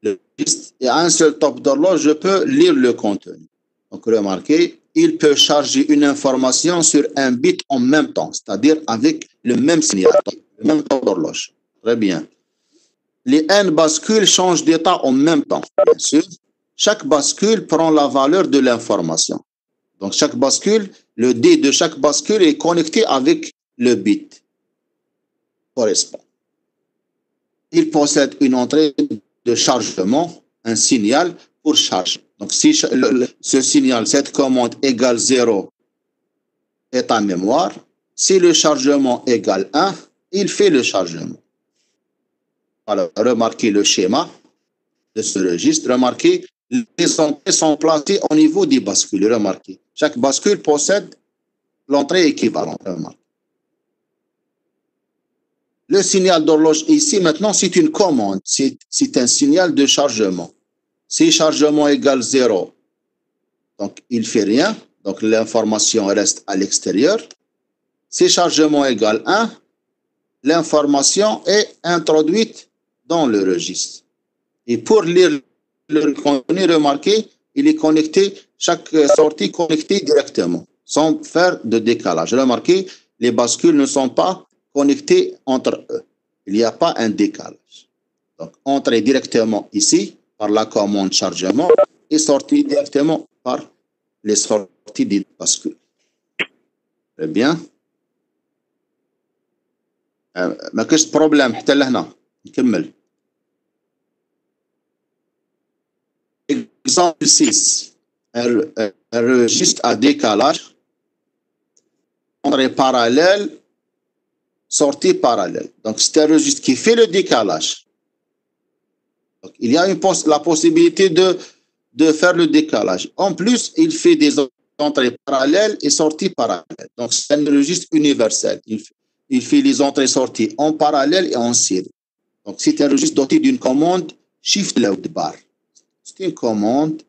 S1: le registre et à un seul top d'horloge, je peux lire le contenu. Donc, remarquez, il peut charger une information sur un bit en même temps, c'est-à-dire avec le même signal, le même top d'horloge. Très bien. Les N bascules changent d'état en même temps, bien sûr. Chaque bascule prend la valeur de l'information. Donc, chaque bascule, le D de chaque bascule est connecté avec le bit correspond. Il possède une entrée de chargement, un signal pour charge. Donc, si ce signal, cette commande égale 0 est en mémoire, si le chargement égale 1, il fait le chargement. Alors, remarquez le schéma de ce registre. Remarquez, les entrées sont placées au niveau des bascules. Remarquez, chaque bascule possède l'entrée équivalente. Remarquez. Le signal d'horloge ici, maintenant, c'est une commande. C'est un signal de chargement. Si chargement égale 0, donc il ne fait rien. Donc l'information reste à l'extérieur. Si chargement égale 1, l'information est introduite dans le registre. Et pour lire le contenu, remarquez, il est connecté, chaque sortie connectée directement, sans faire de décalage. Remarquez, les bascules ne sont pas connectées entre eux. Il n'y a pas un décalage. Donc, entrée directement ici par la commande chargement et sortie directement par les sorties des bascules. Très bien. ما كاش بروبليم حتى لهنا نكمل. Exemple 6, un registre à décalage, entrée parallèle, sortie parallèle. Donc, c'est un registre qui fait le décalage. Donc, il y a la possibilité de faire le décalage. En plus, il fait des entrées parallèles et sorties parallèles. Donc, c'est un registre universel. Il fait les entrées-sorties en parallèle et en série. Donc, c'est un registre doté d'une commande Shift Load Bar. C'est une commande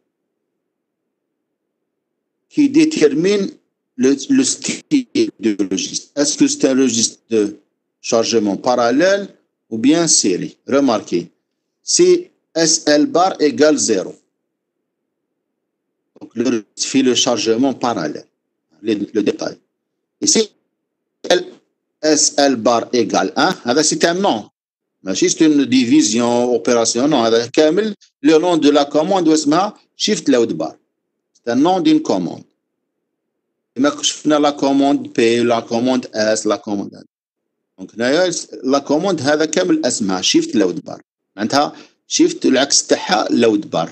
S1: qui détermine le style du registre. Est-ce que c'est un registre de chargement parallèle ou bien série? Remarquez, si SL bar égale 0, donc le registre fait le chargement parallèle, le détail. Et si SL bar égale 1, c'est un nom. C'est une division, opération, non, le nom de la commande est Shift Load Bar. C'est un nom d'une commande. La commande P, la commande S, la commande N. Donc, la commande هذا كامل اسمها Shift Load Bar. معناتها Shift العكس تاعها Load Bar.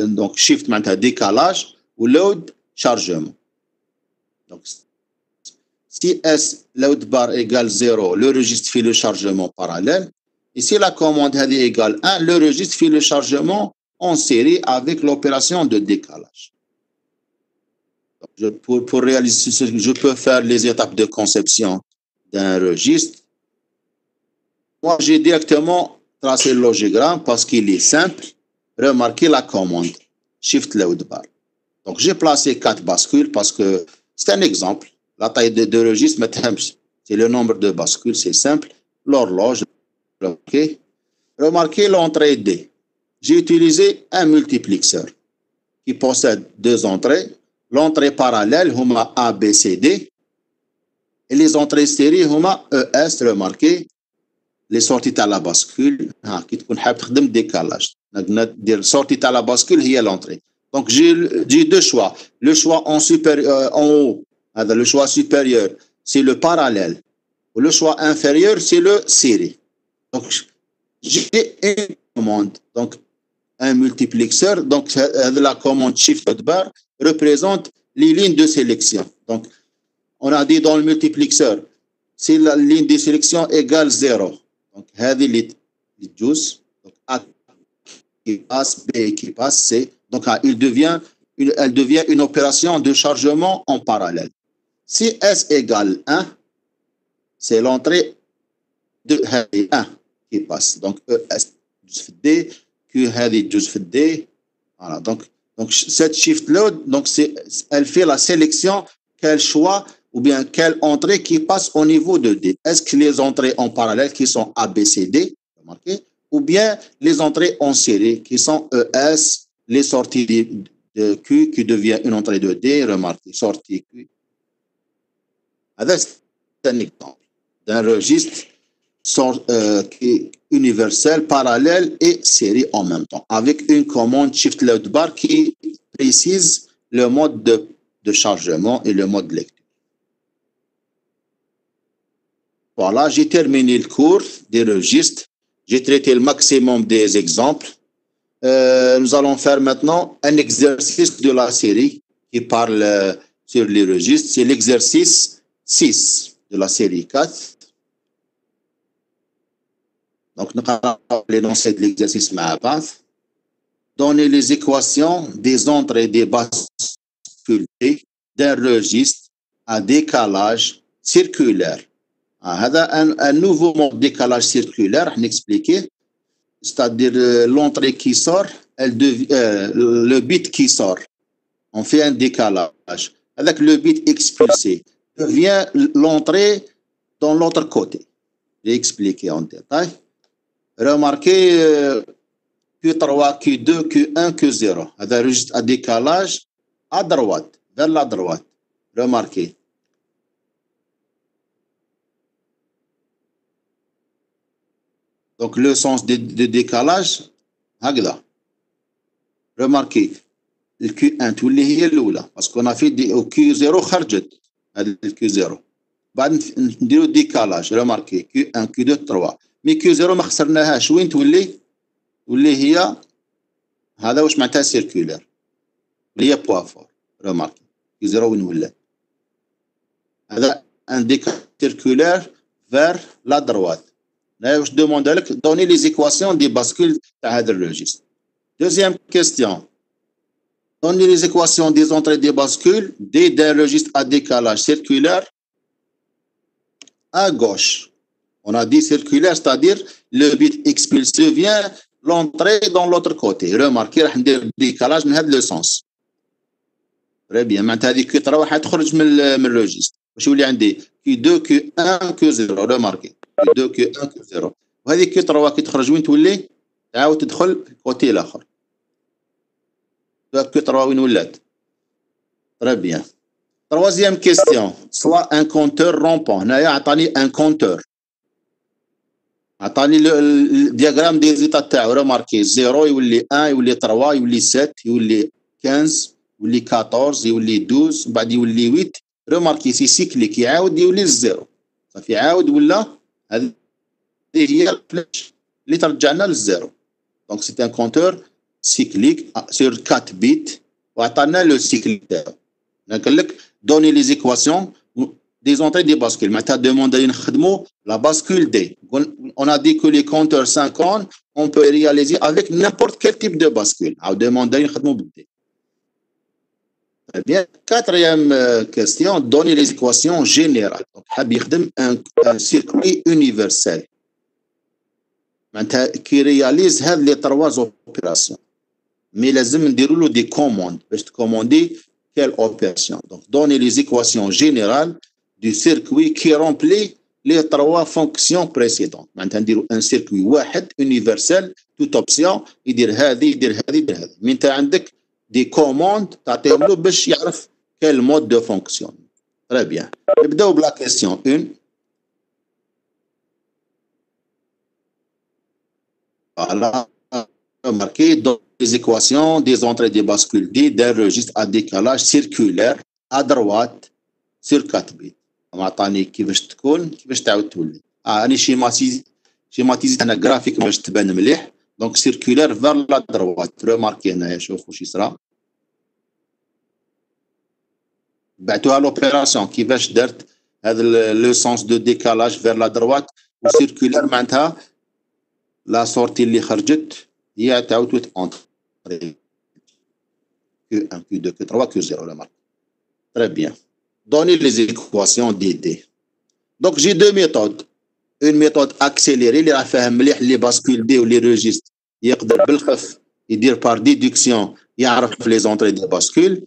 S1: Donc, Shift معناتها décalage ou Load chargement. Donc, si S Load Bar égale 0, le registre fait le chargement parallèle. Et si la commande est égale 1, le registre fait le chargement en série avec l'opération de décalage. Pour réaliser ce, je peux faire les étapes de conception d'un registre. Moi, j'ai directement tracé le logogramme parce qu'il est simple. Remarquez la commande Shift Load Bar. Donc, j'ai placé 4 bascules parce que c'est un exemple. La taille de registre, c'est le nombre de bascules, c'est simple. L'horloge. Okay. Remarquez l'entrée D. J'ai utilisé un multiplexeur qui possède 2 entrées. L'entrée parallèle, huma A, B, C, D. Et les entrées série, huma ES. Remarquez les sorties à la bascule. Qui تكون حاب تخدم décalage. Dire sortie à la bascule, il y a l'entrée. Donc j'ai 2 choix. Le choix en haut, le choix supérieur, c'est le parallèle. Le choix inférieur, c'est le série. Donc, j'ai une commande, donc un multiplexeur. Donc, la commande Shift Load Bar représente les lignes de sélection. Donc, on a dit dans le multiplexeur, si la ligne de sélection égale 0, donc, les juice, donc A qui passe, B qui passe, C, donc il devient elle devient une opération de chargement en parallèle. Si S égale 1, c'est l'entrée de 1 qui passe. Donc, ES جزء في D, Q هذه جزء في D. Voilà. Donc cette shift load, donc elle fait la sélection, quel choix ou bien quelle entrée qui passe au niveau de D. Est-ce que les entrées en parallèle qui sont A, B, C, D, remarquez, ou bien les entrées en série qui sont ES, les sorties de Q qui devient une entrée de D, remarquez, sortie Q. C'est un exemple d'un registre qui est universel, parallèle et série en même temps, avec une commande shift load bar qui précise le mode de chargement et le mode de lecture. Voilà, j'ai terminé le cours des registres. J'ai traité le maximum des exemples. Nous allons faire maintenant un exercice de la série qui parle sur les registres. C'est l'exercice 6 de la série 4. Donc, nous allons l'énoncé de l'exercice مع donner les équations des entrées et des bascules d'un registre à décalage circulaire. Un nouveau mode de décalage circulaire, on expliquer, c'est-à-dire l'entrée qui sort, le bit qui sort, on fait un décalage. Avec le bit expulsé, devient l'entrée dans l'autre côté. J'ai expliqué en détail. Remarquez Q3, Q2, Q1, Q0. هذا registre à décalage à droite, vers la droite. Remarquez. Donc le sens de décalage, هكذا. Remarquez. Le Q1 تولي هي الأولى parce qu'on a fait Q0 خرجت هذا Q0. بعد نديرو décalage. Remarquez Q1, Q2, 3. مي Q0 ما خسرناهاش وين تولي هي هذا واش معناتها سيركولير اللي هي بوافور. رماركي Q0 وين ولات هذا ان ديك سيركولير فير لا دروات. لا واش دوموند لك دوني لي زيكواسيون دي باسكول تاع هذا الريجستر. دوزيام كيستيون دوني لي زيكواسيون دي زونطري دي باسكول d'un registre à décalage circulaire à gauche. On a dit circulaire, c'est-à-dire le bit expulsé vient l'entrée dans l'autre côté. Remarquez, راح ندير décalage من هذا le sens. Très bien. معناتها هذه Q3 راح تخرج من الريجستر. واش يولي عندي Q2, Q1, Q0. Remarquez. Q2, Q1, Q0. وهذه Q3 كي تخرج وين تولي؟ تعاود تدخل في الكوتي الآخر. Q3 وين ولات؟ Très bien. Troisième question. Soit un compteur rompant. هنايا عطاني un compteur. عطاني الدياغرام دي زيتا تاعو. رماركي 0 يولي 1 يولي 3 يولي 7 يولي 15 يولي 14 يولي 12 بعد يولي 8. رماركي سي سيكليك يعاود يولي الزيرو صافي يعاود ولا هذه هي الفلاش اللي ترجعنا للزيرو. دونك سي ان كونتور سيكليك سور 4 بيت وعطانا لو سيكل تاعو. قال لك دوني لي زيكواسيون des entrées des bascules. Maintenant, demandez la bascule D. On a dit que les compteurs 50, on peut réaliser avec n'importe quel type de bascule. Alors, demandez D. Très bien. Quatrième question, donner les équations générales. Donc, un circuit universel qui réalise les trois opérations. Mais لازم نديروا له des commandes باش commander quelle opération. Donc, donner les équations générales du circuit qui remplit les trois fonctions précédentes. معناتها نديروا un circuit واحد universel toute option يدير هذه يدير هذه يدير هذه. من انت عندك des commandes تعطيهم له باش يعرف quel mode de fonction. Très bien. نبداو بلا question 1. Voilà. Remarquez dans les équations des entrées des bascules D d'un registre à décalage circulaire à droite sur 4 bits. معطاني كيفاش تكون كيفاش تعاود تولي. راني شيماتيزيت انا جرافيك باش تبان مليح. دونك سيركولير فير لا دروات. ريماركي هنايا شوفوا واش يصرا. بعتوها لوبيراسيون كيفاش درت هذا لو سونس دو ديكالاج فير لا دروات وسيركولير معناتها لا سورتي اللي خرجت هي تعاود تونطري. Q1, Q2, Q3, Q0, remarque. Très bien. Donnez les équations DD. Donc, j'ai deux méthodes. Une méthode accélérée, اللي راه فاهم مليح لي باسكول دي ولي ريجيست يقدر بالخف يدير بار ديدكسيون يعرف لي زونطري دي باسكول.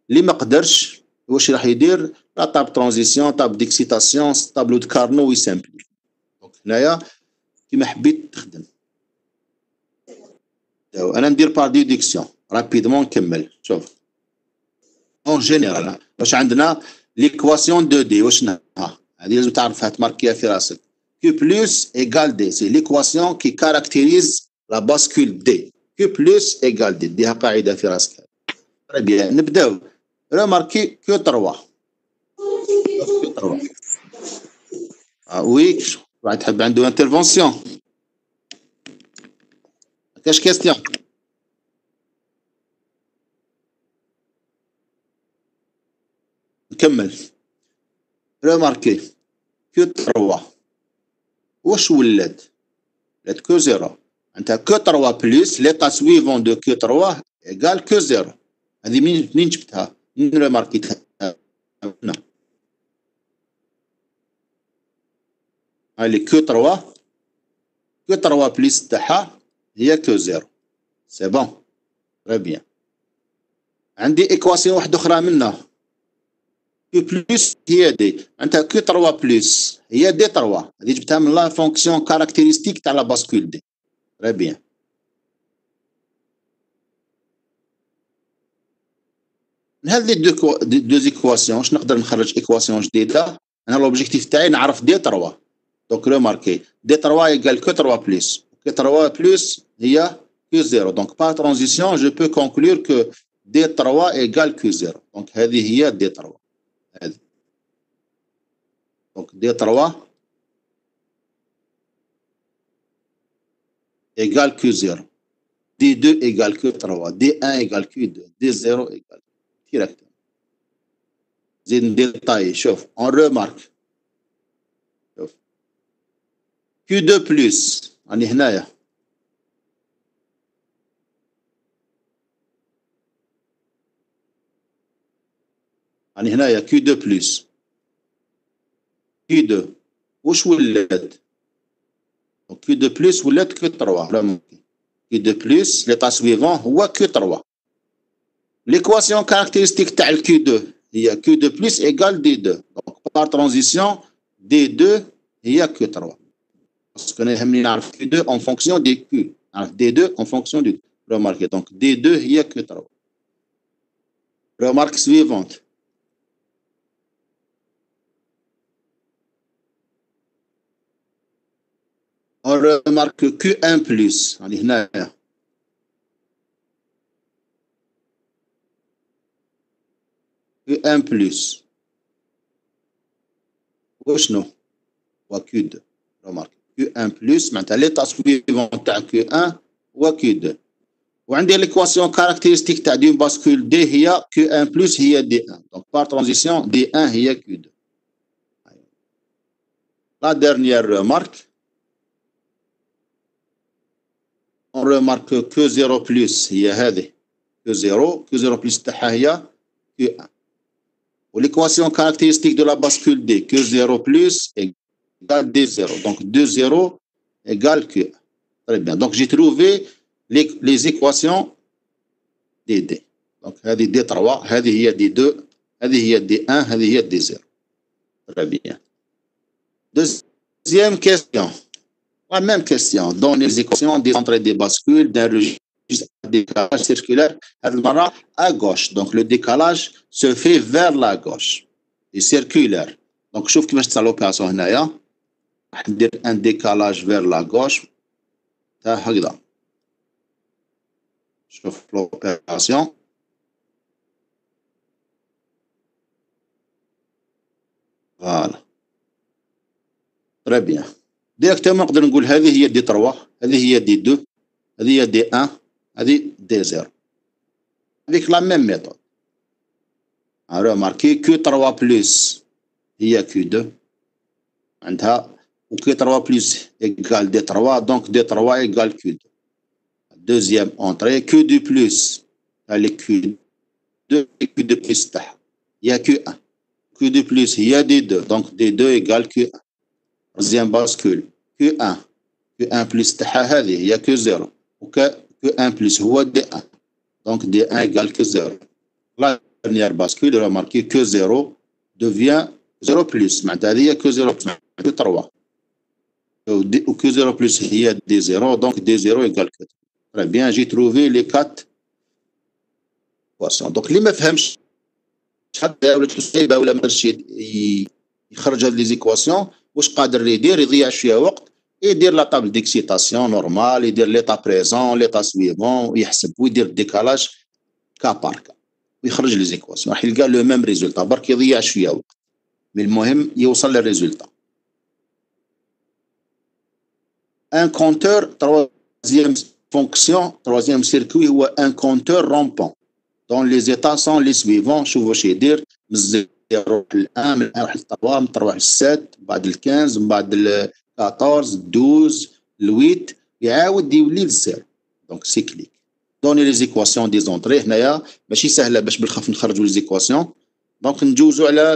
S1: اللي ما قدرش واش راح يدير؟ لا تاب ترانزيسيون، تاب ديكسيتاسيون، تابلو دو كارنو ويسامبلي. دونك هنايا كيما حبيت تخدم. انا ندير بار ديدكسيون رابيدمون نكمل. شوف اون جينيرال واش عندنا ليكواسيون دو دي واش هذه لازم تعرفها تماركيها في راسك. Q plus égale D. C'est l'équation qui caractérise la bascule D. Q plus égale D. ديها قاعدة في راسك. Très bien. نبداو. Remarquez Q3. Q3. Ah oui, واحد تحب عنده intervention. كاش question. نكمل. Remarquez Q3. واش ولات؟ ولات كو زيرو. معناتها كو 3 بلس ليطا سويفون دو كو 3 ايكال كو زيرو. هذه منين جبتها؟ منين ريماركيتها؟ هنا. هاي كو 3 كو 3 بلس تاعها هي كو زيرو. سي بون. تري بيان. عندي ايكواسيون واحده اخرى منها. كو بلس هي دي. معناتها كو 3 بلس هي دي 3. هذه جبتها من لا فونكسيون كاركتيرستيك تاع لا باسكول دي. تري بيان. من هذه دو زيكواسيون واش نقدر نخرج ايكواسيون جديده. انا لوبجيكتيف تاعي نعرف دي 3. دونك ريماركي دي 3 ايكال كو 3 بلس. كو 3 بلس هي كو 0. دونك بار ترانزيسيون جو بو كونكلور كو دي 3 ايكال كو 0. دونك هذه هي دي 3. هذه. دونك دي 3 égale Q0. D2 égale Q3. D1 égale Q2. D0 égale directement. زيد نديتاي. شوف on remarque. شوف Q2 plus راني هنايا. راني هنايا Q2 plus. Q2 واش ولات؟ Q2 plus ولات Q3. Q2 plus l'état suivant هو Q3. L'équation caractéristique تاع ال Q2 هي Q2 plus égale D2. Donc par transition D2 هي Q3. Parce que أنا يهمني نعرف Q2 en fonction des Q. نعرف D2 en fonction du. Remarquez donc D2 هي Q3. Remarque suivante. On remarque que Q1 plus, on est هنا. Q1 plus. وشنو؟ هو Q2. remarque Q1 plus معناتها l'état suivant تاع Q1 هو Q2. وعندي l'équation caractéristique تاع d'une bascule D هي Q1 plus هي D1. Donc par transition D1 هي Q2. La dernière remarque. On remarque que 0 plus هي هذه que 0 plus تاعها هي Q1. L'équation caractéristique de la bascule D que 0 plus égale D0. Donc 2,0 égale Q1. Très bien. Donc j'ai trouvé les équations des D. Donc هذه D3 هذه هي D2 هذه هي D1 هذه هي D0. Très bien. Deuxième question. La même question. Dans les équations des entrées des bascules d'un registre à décalage circulaire, à gauche. Donc le décalage se fait vers la gauche. Et circulaire. Donc شوف كيفاش تصير l'opération هنايا. راح ندير un décalage vers la gauche. هكذا. شوف l'opération. Voilà. Très bien. ديريكتومون نقدر نقول هذه هي دي 3 هذه هي دي 2 هذه هي دي 1 هذه دي 0 avec la même méthode. remarquez que 3 plus هي Q2 عندها و Q3 plus égale D3 donc D3 égale Q2. Deuxième entrée Q2 plus elle est Q2 2 et Q2 plus تاعها. Il y a Q1. Q2 plus il y a D2. Donc D2 égale Q1. Deuxième bascule. Q1. Q1 plus تاعها هذه هي Q0. Q1 plus هو D1. Donc D1 égale Q0. La dernière bascule, remarquez que 0 devient 0 plus. Maintenant, il y a que 0 plus. Que 3. Ou que 0 plus, il y a D0. Donc D0 égale que 3. Très bien, j'ai trouvé les 4 équations. Donc, اللي ما فهمش حتى ولا تصيبه ولا مرشد يخرج هذه لي زيكواسيون واش قادر يدير يضيع شويه وقت يدير لا طابل ديكسيتاسيون نورمال يدير ليطا بريزون ليطا سويفون ويحسب ويدير ديكالاج كا بار كا ويخرج لي زيكواسيون راح يلقى لو ميم ريزولتا برك يضيع شويه وقت مي المهم يوصل للريزولتا. ان كونتور troisième fonction troisième circuit هو ان كونتور رومبون دون لي زيتا سون لي سويفون. شوفوا واش يدير من 0 ل1 من 1 واحد 3 من 3 واحد 7 بعد ال 15 من بعد ال 14 12 ل 8 يعاود يولي للزيرو. دونك سيكليك دوني لي زيكواسيون دي زونطري. هنايا ماشي سهله باش بالخف نخرجوا لي زيكواسيون. دونك ندوزو على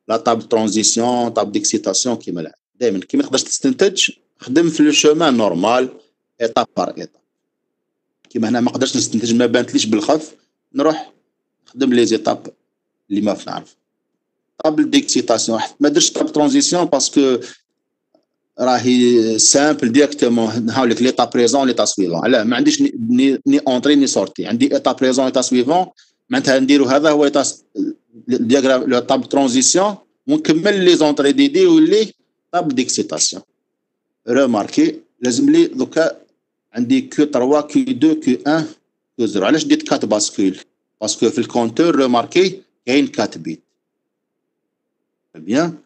S1: لا طابل ترانزيسيون طابل ديكسيتاسيون كيما دائما كي ما تقدرش تستنتج خدم في لو شومان نورمال ايطاب بار ايطاب. كيما هنا ما قدرتش نستنتج ما بانتليش بالخف نروح نخدم لي زيتاب اللي ما نعرف. طابل ديكسيتاسيون ما درتش طابل ترانزيسيون باسكو راهي سامبل ديريكتومون نحاول لك ليطا بريزون ليطا سويفون. علاه ما عنديش ني اونطري ني سورتي عندي ايطا بريزون ايطا سويفون معناتها نديرو هذا هو ايطا دياغرام لو طابل ترانزيسيون ونكمل لي زونطري دي يولي طابل ديكسيتاسيون. ريماركي لازم لي دوكا عندي كيو 3 كيو 2 كيو 1 كيو 0. علاش ديت 4 باسكول باسكو في الكونتور ريماركي كاين 4 بيت. بيان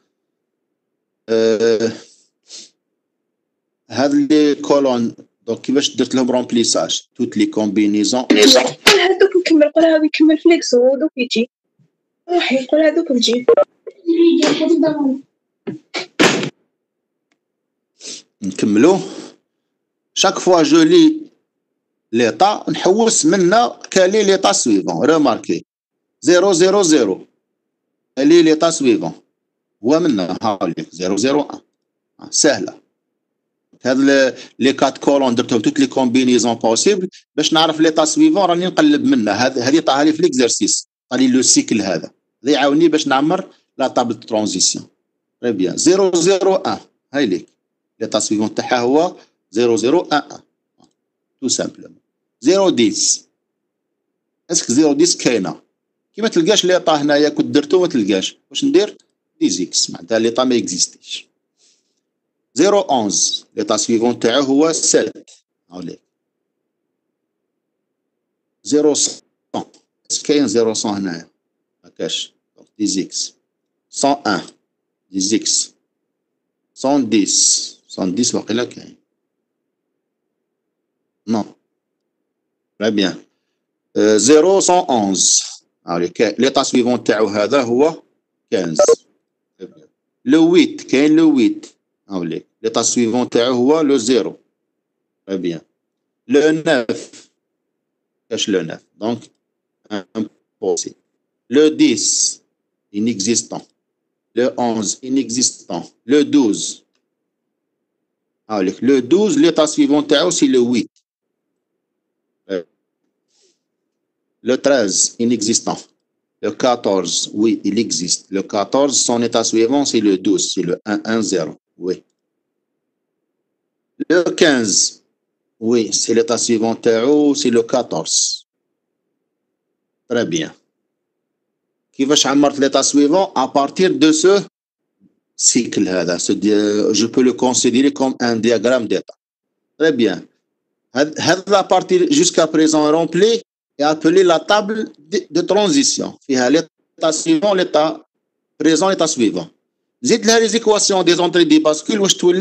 S1: هاد لي كولون دونك كيفاش درت لهم رومبليساج توت لي كومبينيزون.
S5: قول هذوك نكمل قول هذا يكمل فليكس ودوك يجي روحي قول هذوك نجي
S1: نكملو. chaque fois je lis l'état نحوس منا كالي l'état suivant. remarquez 0 0 0 كالي l'état suivant هو منا هاوليك 0 0 1 سهله. هاد لي كات كولون درتهم توت لي كومبينيزون بوسيبل باش نعرف ليطا سويفون راني نقلب منه. هذه طاها لي في ليكزرسيس طالي لو سيكل هذا يعاوني باش نعمر لا طابل ترانزيسيون. تري بيان 0 0 1 هاي ليك ليطا سويفون تاعها هو 0 0 1 1 تو سامبلومون. 0 10 اسك 0 10 كاينه كي ما تلقاش ليطا هنايا كنت درتو ما تلقاش واش ندير ديزيكس معناتها ليطا ما اكزيستيش. 0 11 ليطا سويفون تاعو هو 7 هاوليك 0 100 اسك كاين 0 100 هنايا ما كاش دونك ديزيكس 101 ديزيكس 110 110 واقيلا كاين نو. تري بيان 0 111 هاوليك ليطا سويفون تاعو هذا هو 15. لو 8 كاين لو 8 هاوليك ليطا سويفون تاعو هو لو 0. تري بيان لو 9 كاش لو 9 دونك امبوسيبل. لو 10 inexistant. Le 11 inexistant. Le 12 هاوليك لو 12 ليطا سويفون تاعو سي لو 8. Le 13, inexistant. Le 14, oui, il existe. Le 14, son état suivant, c'est le 12, c'est le 1, 1, 0. Oui. Le 15, oui, c'est l'état suivant, c'est le 14. Très bien. Qui va changer l'état suivant à partir de ce cycle. Je peux le considérer comme un diagramme d'état. Très bien. La partie jusqu'à présent remplie est appelée la table de transition. Il y a l'état suivant, l'état présent, l'état suivant. Zid les équations des entrées des bascules, où je trouve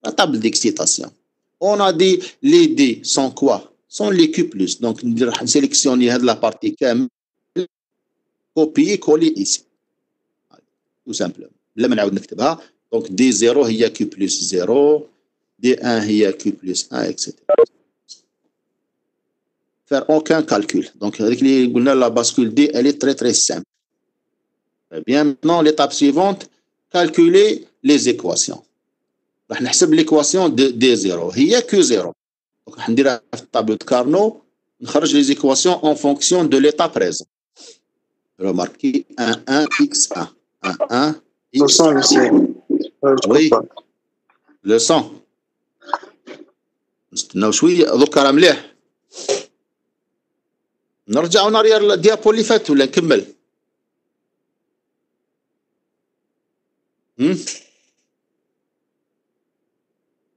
S1: la table d'excitation. On a dit les D sont quoi? Sont les Q+. Donc, on sélectionne la partie K, copier, coller ici. Tout simplement. Là, on va نكتبها. Donc, D0 هي Q plus 0, D1 هي Q plus 1, etc. faire aucun calcul. Donc, avec la bascule D, elle est très très simple. Très bien. Maintenant, l'étape suivante, calculer les équations. راح نحسب l'équation de D0 هي Q0. Donc, راح نديرها في الطابلو de Carnot, نخرج les équations en fonction de l'état présent. Remarquez 1, X1. 1, X1. Oui. Le son. نستناو شويه دوك راه مليح. نرجعوا نارير الديابو اللي فات ولا نكمل؟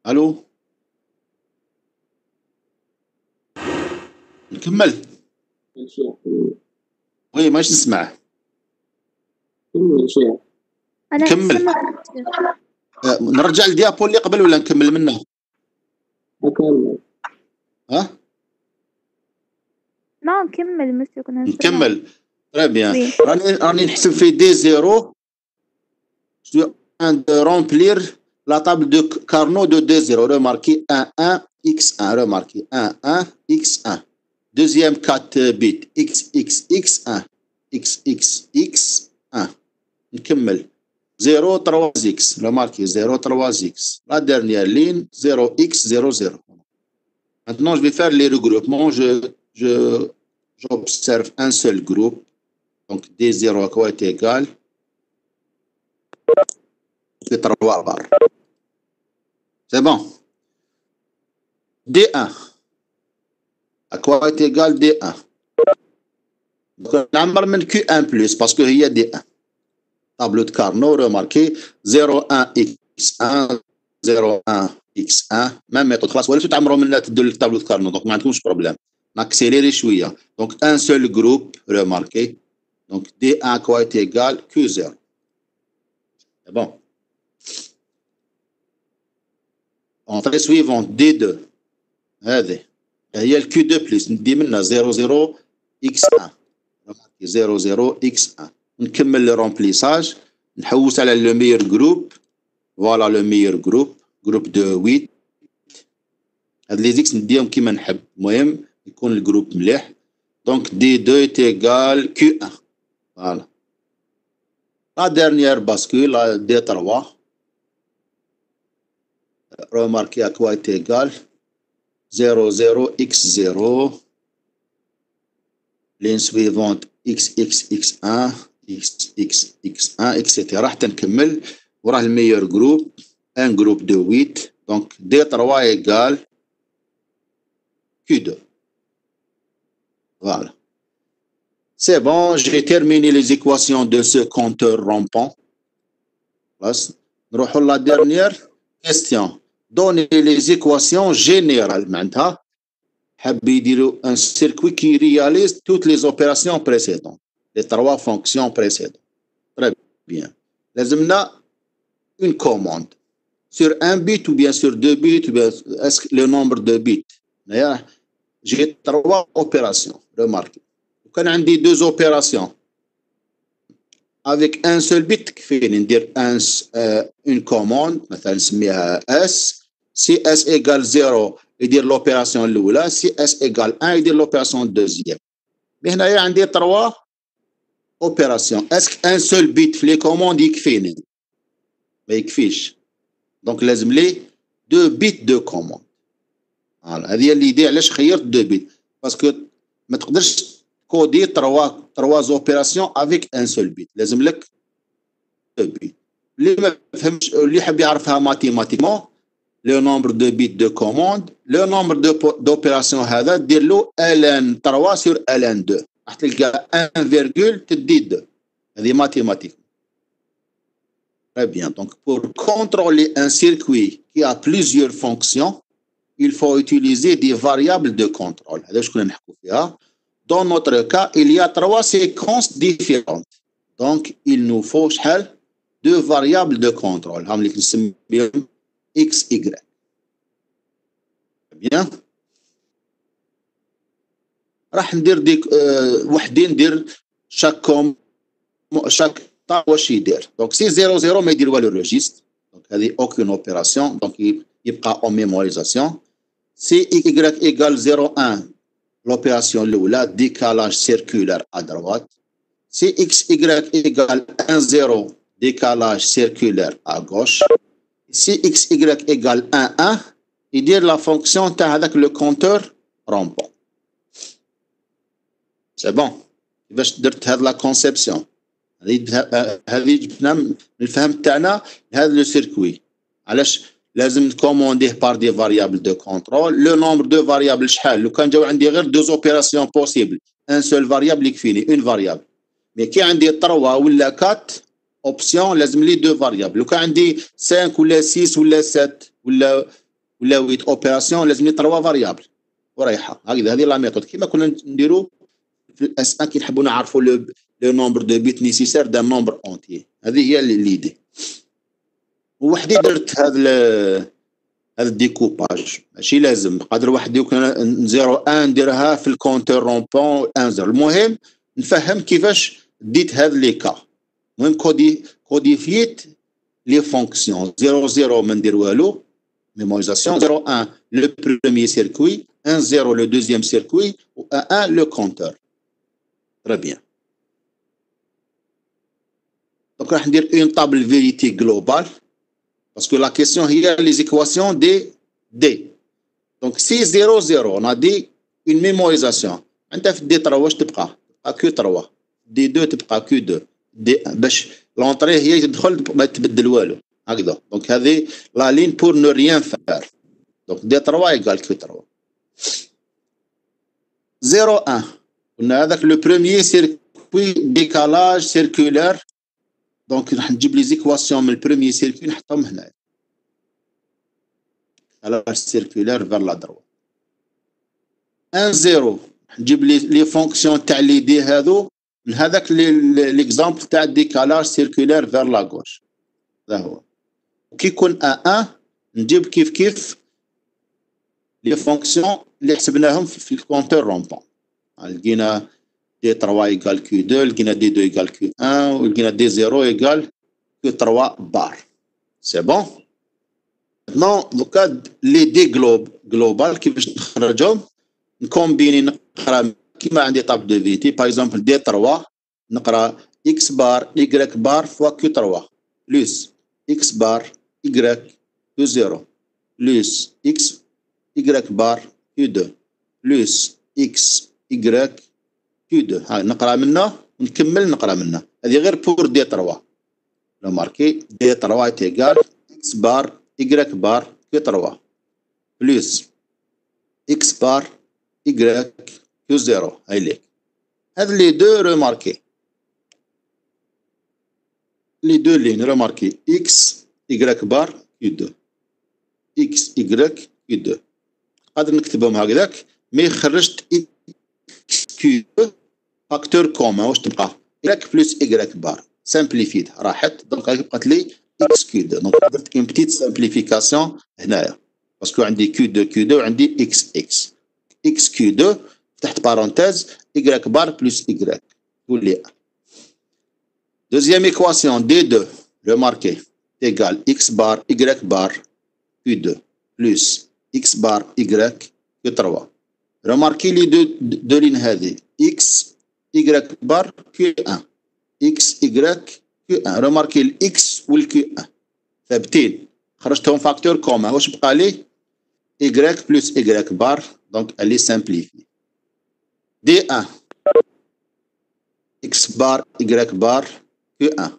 S1: الو نكمل؟ وي ماش نسمع. نكمل. نرجع للديابو اللي قبل ولا نكمل منه؟ ها؟
S4: لا نكمل مسيو كنا
S1: نكمل. تري بيان. راني نحسب في دي زيرو. Je suis de remplir la table de Carnot de D0. Remarquez 1, 1, X1. Remarquez 1, 1, X1. Deuxième 4 bits. X, X, X1. X, X, X1. نكمل. 0, 3X. Remarquez 0, 3X. La dernière ligne, 0X, 0, 0. Maintenant, je vais faire les regroupements. J'observe un seul groupe. Donc, D0 à quoi est égal? C'est 3 barres. C'est bon. D1. À quoi est égal D1? Donc, on a Q1 plus parce qu'il y a D1. Tableau de Carnot, remarquez 0, 1, X1, 0, 1, X1. Même méthode classe. Voilà, tout le tableau de Carnot. Donc, on n'a pas de problème. On accélère chouïa. Donc, un seul groupe, remarquez. Donc, D1 à quoi est égal Q0. C'est bon. Entrée suivante, D2. هذه هي ال Q2 plus. ندي منها 0, 0, X1. 0, 0, X1. نكمل le remplissage. نحوس على le meilleur groupe. Voilà le meilleur groupe. Groupe de 8. هاد les X نديهم كيما نحب. المهم يكون الجروب مليح. Donc D2 est égal Q1. Voilà. La dernière bascule, la D3. Remarquez à quoi est égal 0, 0, X0. Ligne suivante X, X, X1, X, X, X1, etc. حتى نكمل وراه الميور جروب un groupe de 8. Donc D3 égale Q2. Voilà. C'est bon, j'ai terminé les équations de ce compteur rompant. نروحوا la dernière question. Donnez les équations générales. معناتها حاب يديروا un circuit qui réalise toutes les opérations précédentes. Les 3 fonctions précédentes. Très bien. لازمنا une commande. Sur un bit ou bien sur 2 bits, ou bien est-ce que le nombre de bits. J'ai 3 opérations. Remarquez. Quand on dit 2 opérations, avec un seul bit, on dit une commande, مثلا S. Si S égale 0, il dit l'opération l'oula. Si S égale 1, il dit l'opération deuxième. Mais il y a 3 opérations. Est-ce qu'un seul bit, les commandes, il fait? Mais il fiche. Donc, لازم لي 2 bits de commande. Voilà. هذه هي l'idée علاش خيرت 2 bits. Parce que ما تقدرش coder 3 opérations avec un seul bit. لازم لك 2 bits. اللي ما فهمش اللي يحب يعرفها ماتيماتيكمون le nombre de bits de commande, le nombre d'opérations هذا دير له ln 3 sur ln 2 راح تلقى 1, تدي 2. هذه ماتيماتيك. Très bien. Donc, pour contrôler un circuit qui a plusieurs fonctions, il faut utiliser des variables de contrôle. هذا واش كنا نحكوا فيها. Dans notre cas, il y a 3 séquences différentes. Donc, il nous faut 2 variables de contrôle. هم اللي نسميهم X, Y. Bien. راح ندير ديك وحدين ندير chaque طا واش يدير. Donc si 0 0 ما يدير والو registre. Donc هذه aucune opération. Donc يبقى en mémorisation. Si Y égale 0 1 l'opération l'oula, décalage circulaire à droite. Si x, y égale 1, 0, décalage circulaire à gauche. Si x, y égale 1, 1, il dit la fonction avec le compteur rompant. C'est bon. باش درت هذه لا كونسيبسيون هذه جبنا الفهم تاعنا لهذا لو سيركوي علاش لازم نكومونديه بار دي فاريابل دو كونترول لو نومبر دو فاريابل شحال لو كان جاو عندي غير دوز اوبيراسيون بوسيبل ان سول فاريابل يكفيني اون فاريابل مي كي عندي 3 ولا 4 اوبسيون لازم لي دو فاريابل لو كان عندي 5 ولا 6 ولا 7 ولا 8 اوبيراسيون لازم لي 3 فاريابل ورايحه هكذا هذه لا ميثود كيما كنا نديرو في الاس 1 كي نحبوا نعرفوا لو نومبر دو بيت نيسيسير دان نومبر اونتي هذه هي ليدي وحدي درت هذا الديكوباج ماشي لازم قادر واحد يكون 0 1 نديرها في الكونتور رومبون 1 0 المهم نفهم كيفاش ديت هذا لي كا المهم كوديفيت لي فونكسيون 0 0 ما ندير والو mémorisation 0 1 le premier circuit 1 0 le deuxième circuit ou 1 1 le compteur. Très bien. Donc, on va dire une table vérité globale parce que la question est les équations des D. Donc, si 0 0, on a dit une mémorisation. On a fait D3, واش تبقى Q3 D2 تبقى Q2 باش l'entrée هي تدخل ما تبدل والو هكذا. Donc, هذه la ligne pour ne rien faire. Donc, D3 égale Q3. 0 1 قلنا هذاك لو بروميير سيركوي ديكالاج سيركولير دونك راح نجيب لي زيكواسيون من البروميير سيركوي نحطهم هنا ديكالاج سيركولير فير لا دروات 1 0 نجيب لي فونكسيون تاع لي دي هذو من هذاك ليكزامبل تاع ديكالاج سيركولير فير لا غوش هذا هو كي يكون 1 1 نجيب كيف لي فونكسيون اللي حسبناهم في الكونتور رومبون لقينا D3 égale Q2 لقينا D2 égale Q1 ولقينا D0 égale Q3 bar c'est bon maintenant دوكا لي دي global كيفاش نخرجهم نكومبيني نقرا كيما عندي طاب دو فيتي باغ اكزومبل D3 نقرا X bar Y bar fois Q3 plus X bar Y Q0 plus X Y bar Q2 plus X Y Q2 هاي نقرا منه ونكمل نقرا منه هذه غير بور دي 3 لو ماركي دي 3 تيغال X بار Y بار Q3 بلس X بار Y Q0 هاي ليك هذ لي دو ريماركي لي دو لين ريماركي X Y بار Q2 X Y Q2 قادر نكتبهم هكذاك مي خرجت Q2 فاكتور كومون واش تبقى Y بلس Y بار سامبليفيد راحت دونك بقات لي X Q2 دونك درت اون بتيت سامبليفيكاسيون هنايا باسكو عندي Q2 وعندي X Q2 تحت بارونتيز Y بار بلس Y تولي دوزيام ايكواسيون D2 remarquez égale X بار Y بار Q2 plus X بار Y Q3 remarquez les deux lignes هذه X Y بار Q1 X Y Q1 remarquez ال X وال Q1 ثابتين خرجتهم فاكتور كومون واش بقى لي Y plus Y بار دونك elle est simplifiée D1 X بار Y بار Q1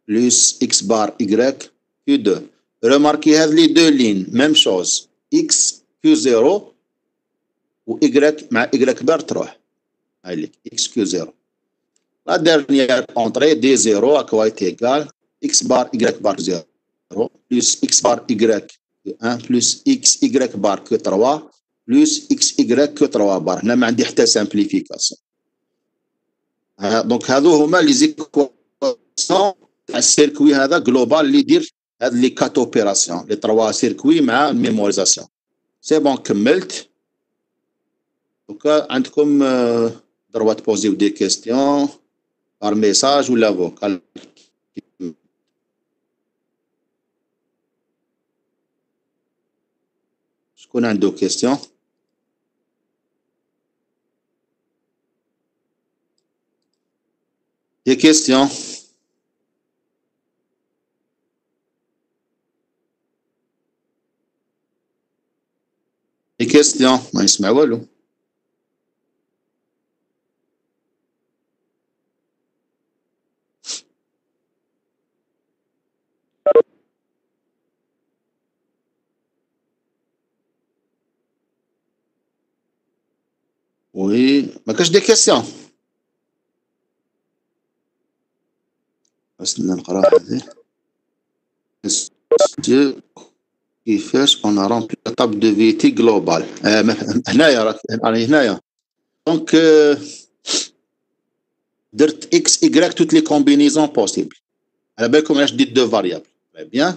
S1: plus X بار Y Q2 remarquez هذه les deux lignes même chose X Q0 و Y مع Y بار تروح هاي لك X Q0 لا dernière entrée D0 هكا تيغال X بار Y بار 0 plus X بار Y Q1 plus X Y بار Q3 plus X Y Q3 بار هنا ما عندي حتى سامبليفيكاسيون دونك هذو هما لي زيكواسيون تاع السيركوي هذا جلوبال اللي يدير هاد لي كات اوبيراسيون لي 3 سيركوي مع الميموريزاسيون سي بون كملت دوكا عندكم دروا تبوزيو دي كيستيون بار ميساج ولا فوكال شكون عنده كيستيون Des questions? Des questions? ما يسمع والو. وي ما كاش دي كيسيون. بس نقرا هذه. كيفاش اون رامبلي طاب دو فيتي جلوبال. هنايا راك راني هنايا. دونك درت اكس ايكغيك توت لي كومبينيزون بوسيبل. على بالكم علاش ديت دو فاريابل. بيان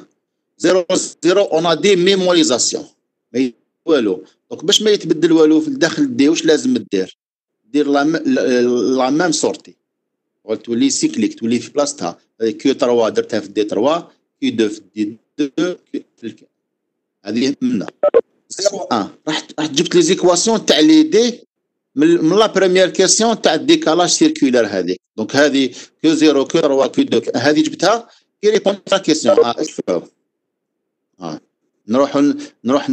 S1: 0 0 اون ا دي ميموريزاسيون. ما والو. دونك باش ما يتبدل والو في الداخل دي واش لازم دير؟ دير لا ميم سورتي تولي سيكليك تولي في بلاصتها. كيو 3 درتها في دي 3 كيو 2 في دي 2 هذه منا 0 1 راح جبت لي زيكواسيون تاع لي دي من لا بريمير كيسيون تاع الديكالاج سيركولير هذيك. دونك هذه كيو 0 كيو 3 كيو 2 هذه جبتها كي ريبون لا كيسيون. اشوفوا نروح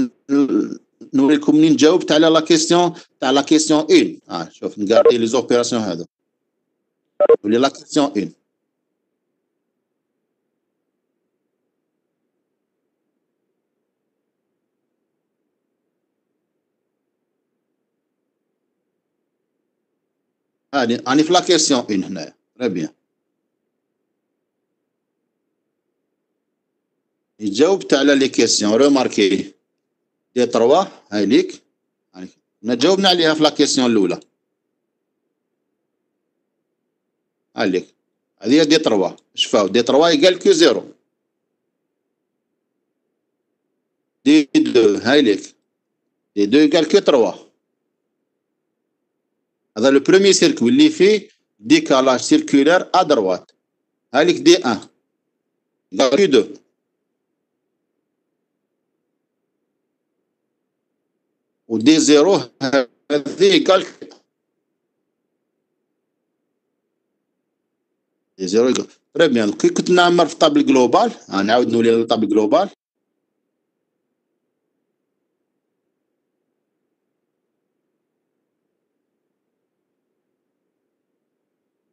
S1: نوريكم منين جاوبت على لا كيسيون تاع لا كيسيون 1. شوف نقاري لي زوبيراسيون هذو ولي لا كيسيون 1. راني في لا كيسيون 1 هنايا. تري بيان. جاوبت على لي كيسيون روماركي دي 3 هاي ليك. جاوبنا عليها في لا كيسيون الاولى. هاي ليك هذه دي 3. شفاو دي 3 يقال كيو 0 دي 2 هاي ليك دي 2 يقال كيو 3. هذا لو بروميير سيركل اللي فيه ديكالاج سيركولير ا دروات. هاي ليك دي 1 يقال كيو 2. ودي 0 هذه قال دي 0 يقول تري بيان. كي كنت نعمر في طابل جلوبال نعاود نولي للطابل جلوبال.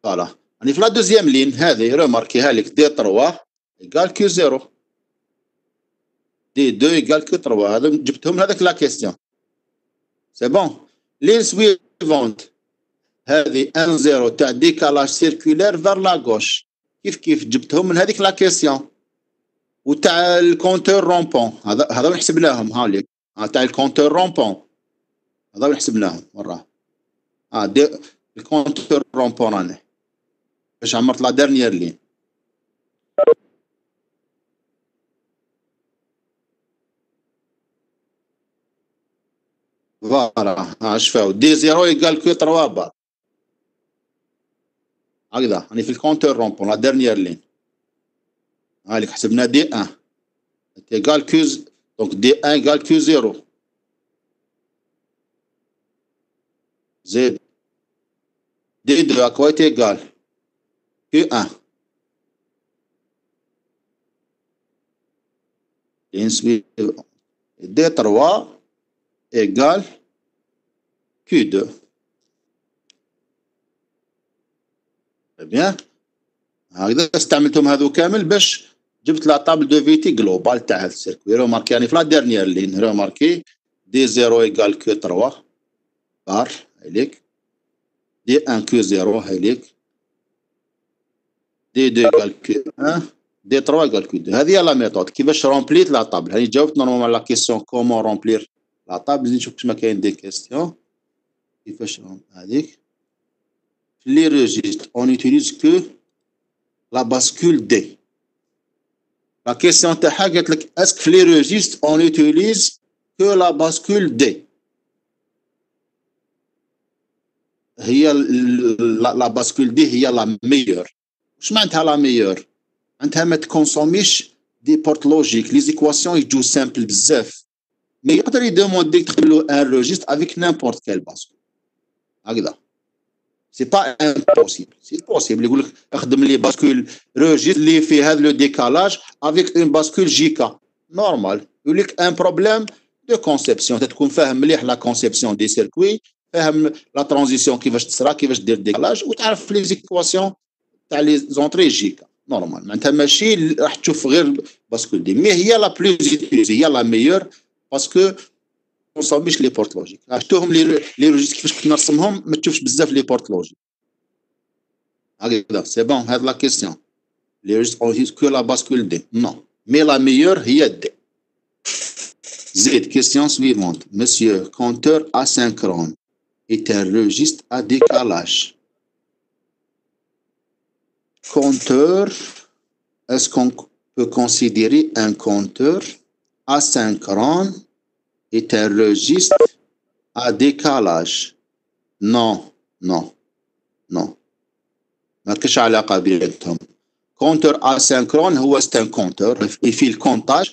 S1: فوالا راني في لا دوزيام لين هذه روماركي هالك دي 3 يقال كيو 0 دي 2 يقال كيو 3. هذا جبتهم هذاك لا كيستيون. سي بون. لين سويفونت هذه 1 0 تاع ديكالاج سيركولير فار لا غوش. كيف جبتهم من هذيك لا كيسيون. وتاع الكونتور رومبون هذا نحسبناهم. هاوليك تاع الكونتور رومبون هذا نحسبناهم مره. دي الكونتور رومبون راني باش عمرت لا ديرنيير لين. فوالا شفاو دي 0 يقال كيو 3 بار. هكذا راني في الكونتور رومبون لا ديرنيير لين. هايليك حسبنا دي 1 يقال كيو. دونك دي 1 يقال كيو 0 زيد دي 2 اكويت يقال كيو 1 لين سوي دي 3 يقال كيو 2. بيان. هكذا استعملتهم هذو كامل باش جبت لا طابل دو فيتي جلوبال تاع هذا السيركوي. روماركي يعني في لا ديرنيير لين روماركي دي 0 يقال كيو 3 بار هايليك دي 1 كيو 0 هايليك دي 2 يقال كيو 1 دي 3 يقال كيو 2. هذه هي لا ميثود كيفاش رومبليت لا طابل. هاني جاوبت نورمالمون لا كيسيون كومون رومبلير لا طابل. نشوف كيفاش ما كاين دي كيسيون كيفاش هذيك. في لي ريجيستر اون يوتيليز كو لا باسكول دي. لا كيسيون تاعها قالت لك اسك في لي ريجيستر اون يوتيليز كو لا باسكول دي. هي لا باسكول دي هي لا ميور. واش معناتها لا ميور؟ معناتها ما تكونسوميش دي بورت لوجيك. لي زيكواسيون يجو سامبل بزاف. مي يقدر يدومونديك تخدم له ان ريجيستر افيك نيمبورت كال باسكول. هكذا سي با امبوسيبل، سي بوسيبل. يقول لك اخدم لي باسكول روجيست اللي فيه هذا لو ديكالاج افيك اون باسكول جيكا نورمال. يقول لك ان بروبليم دو كونسيبسيون، تكون فاهم مليح لا كونسيبسيون دي سيركوي، فاهم لا ترانزيسيون كيفاش تصرا، كيفاش دير ديكالاج، وتعرف لي زيكواسيون تاع لي زونطري جيكا نورمال. معناتها ماشي راح تشوف غير باسكول دي، مي هي لا بلوز يوتيليزي، هي لا ميور باسكو ما نصاوبش لي بورت لوجيك. شفتوهم لي لوجيست كيفاش كنت نرسمهم، ما تشوفش بزاف لي بورت لوجيك. هكذا سي بون. هاد لا كيسيون لي لوجيست اون كو لا باسكول دي نو، مي لا ميور هي دي. زيد كيسيون سويفونت. Monsieur, compteur asynchrone est un registre à décalage. Compteur, est-ce qu'on peut considérer un compteur asynchrone est un registre à décalage? Non, non, non. ما كاش علاقة بيناتهم. Compteur asynchrone هو c'est un compteur يفي الكونتاج.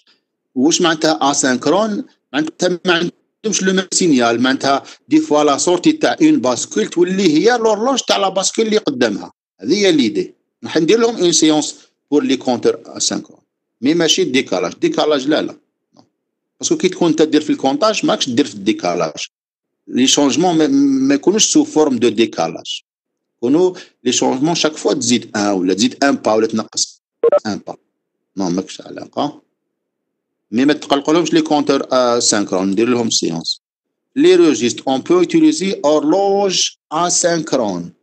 S1: واش معناتها اسينكرون؟ معناتها ما عندهمش لو ميم سينيال، معناتها دي فوا لا سورتي تاع اون باسكول تولي هي لورلوج تاع لا باسكول اللي قدامها. هذه هي ليدي. راح ندير لهم اون سيونس بور لي كونتور اسينكرون، مي ماشي ديكالاج. ديكالاج لا لا، باسكو كي تكون انت دير في الكونتاج ماكش دير في الديكالاج. لي شونجمون ما يكونوش سو فورم دو ديكالاج، يكونوا لي شونجمون شاك فوا تزيد ان ولا تزيد ان با ولا تنقص ان با. نو ماكش علاقه. Mais ما تقلقولهمش لي كونتور اسينكرون، ندير لهم سيونس. لي روجيست اون بو يوتيليزي اورلوج اسينكرون.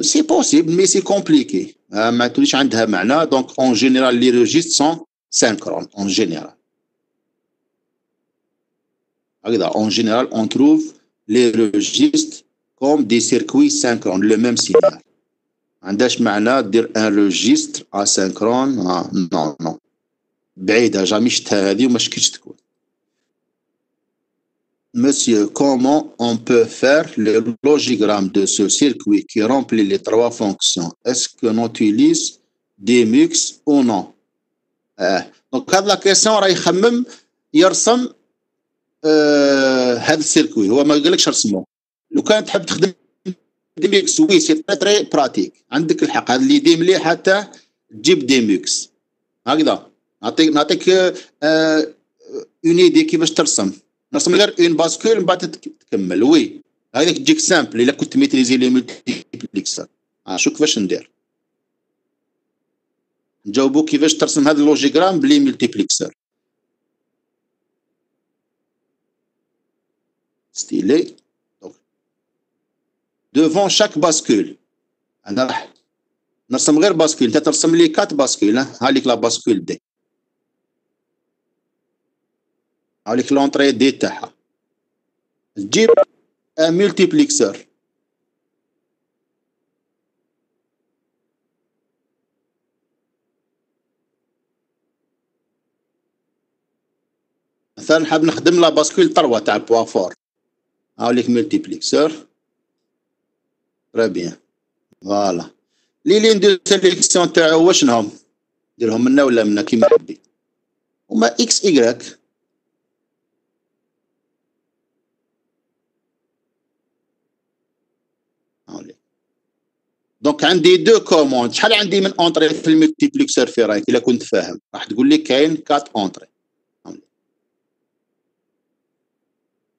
S1: سي بوسيبل مي سي كومبليكي، ما توليش عندها معنى. دونك اون جينيرال لي روجيست سون سينكرون اون جينيرال. هكذا اون جينيرال اون تروف لي روجيست كوم دي سيركوي سينكرون لو ميم سينيال. ما عندهاش معنى دير ان روجيستر اسينكرون. نو نو بعيدة، جامي شفتها هذه وما شكيتش تكون. Monsieur, comment on peut faire le logigramme de ce circuit qui remplit les trois fonctions? Est-ce qu'on utilise des mux ou non? Donc هذه لا كيسيون راه يخمم يرسم هذا السيركوي. هو ما قالكش رسمه. لو كان تحب تخدم دي ميكس وي سي تري براتيك، عندك الحق. هذا اللي يدي مليح حتى تجيب دي ميكس. هكذا نعطيك اون ايدي كيفاش ترسم. نرسم غير اون باسكول من بعد تكمل. وي هذيك تجيك سامبل الا كنت ميتريزي لي ملتيبليكسر. شو كيفاش ندير؟ نجاوبو كيفاش ترسم هذا اللوجيغرام بلي ملتيبليكسر. ستيلي devant chaque bascule. انا راح نرسم غير باسكول، انت ترسم لي 4 باسكول. هاليك لا باسكول دي، هاليك لونطري دي تاعها. تجيب ان ملتيبليكسر. مثلا حاب نخدم لا باسكول 3 تاع البوافور. هاليك ملتيبليكسر. تري بيان. فوالا لي لين دو سيليكسيون تاعو واشنهم؟ ديرهم منا ولا منا كيما حبيت. هما اكس ايكغيك. دونك عندي دو كوموند. شحال عندي من اونطري في الملتيبليكسر في رايك؟ الا كنت فاهم راح تقول لي كاين 4 اونطري.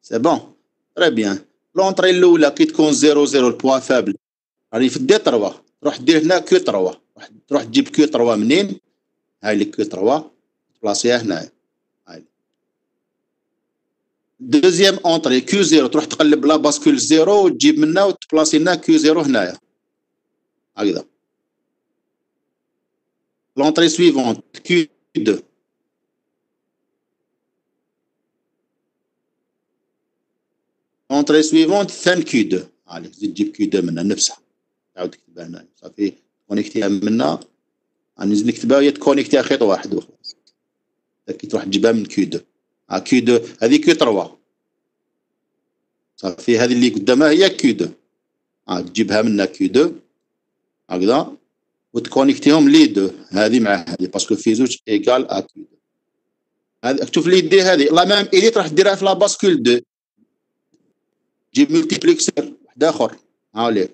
S1: سي بون تري بيان. لونطري الاولى كي تكون 0 0 البوا فابل راني في دي 3، روح دير هنا كيو 3. تروح تجيب كيو 3 منين؟ هاي لك كيو 3 تبلاصيها هنايا. هاي دوزيام اونطري كيو 0 تروح تقلب لا باسكول 0 وتجيب منها وتبلاصي لنا كيو 0 هنايا. هكذا. لونطري سويفونت كيو 2. لونطري سويفونت ثان كيو 2. هاي زيد تجيب كيو 2 منها نفسها. تعاود تكتبها هنا صافي كونيكتيها منا. نزيد نكتبها هي تكونيكتيها خيط واحد وخلاص. كي تروح تجيبها من كيو 2. كيو 2 هذه كيو 3 صافي. هذه اللي قدامها هي كيو 2. تجيبها منا كيو 2 هكذا وتكونيكتيهم لي 2 هذه مع هذه باسكو في زوج ايكال ا كيو 2. هذه شوف لي دي هذه لا ميم ايدي تروح ديرها في لا باسكول 2. جيب ملتيبليكسر واحد اخر. هاوليك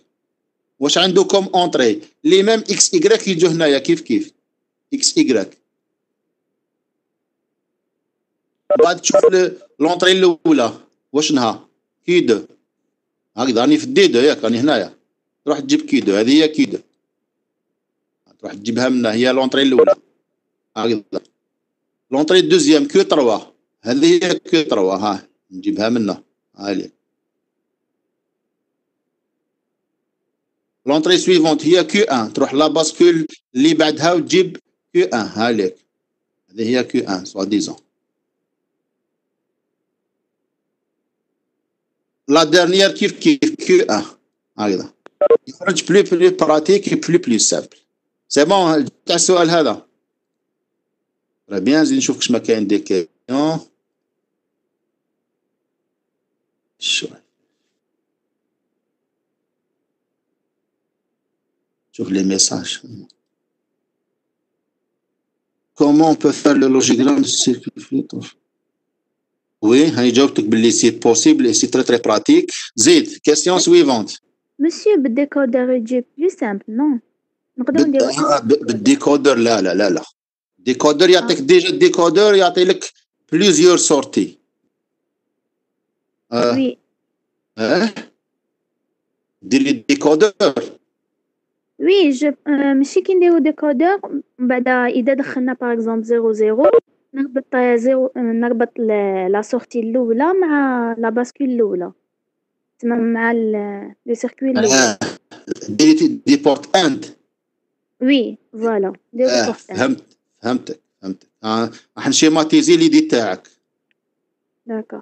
S1: واش عنده كوم اونطري لي ميم اكس ايغريك يجوا هنايا كيف اكس ايغريك. بعد تشوف لونطري الاولى واش نها كي دو هكذا، راني في الدي دو ياك، راني هنايا، تروح تجيب كي دو، هذه هي كي دو، تروح تجيبها منها، هي لونطري الاولى هكذا. لونطري دوزيام كيو 3 هذه هي كيو 3، ها نجيبها منها، هالي. لونطري سويفونت هي كيو 1، تروح لا باسكول اللي بعدها وتجيب كيو 1، هاليك، هذه هي كيو 1 سوا ديزون. لا ديرنيير كيف كيو 1 هكذا، يخرج بلو براتيك بلو سامبل. سي بون تاع السؤال هذا بيان. زيد نشوف كش ما كاين دي كيسيون. شوف لي ميساج. Comment on peut faire le logigramme de circuit flûte? Oui, هاني جاوبتك باللي سي بوسيبل et c'est très très pratique. زيد question suivante.
S4: مسيو بالديكودر يجي بلو سامبل نو؟ نقدروا نديرو
S1: بالديكودر لا ديكودر يعطيك ديجا، الديكودر يعطي لك بليزيور سورتي.
S4: وي
S1: ديري الديكودر.
S4: وي ماشي كي نديرو ديكودر بعد اذا دخلنا باغ اكزومبل 00 نربط لا سورتي الاولى مع لا باسكول الاولى، تما مع لو سيركوي الاول.
S1: ديري دي بورت اند.
S4: وي فوالا نديرو دي بورت اند.
S1: فهمتك. راح نشيماتيزي ليدي تاعك.
S4: داكور.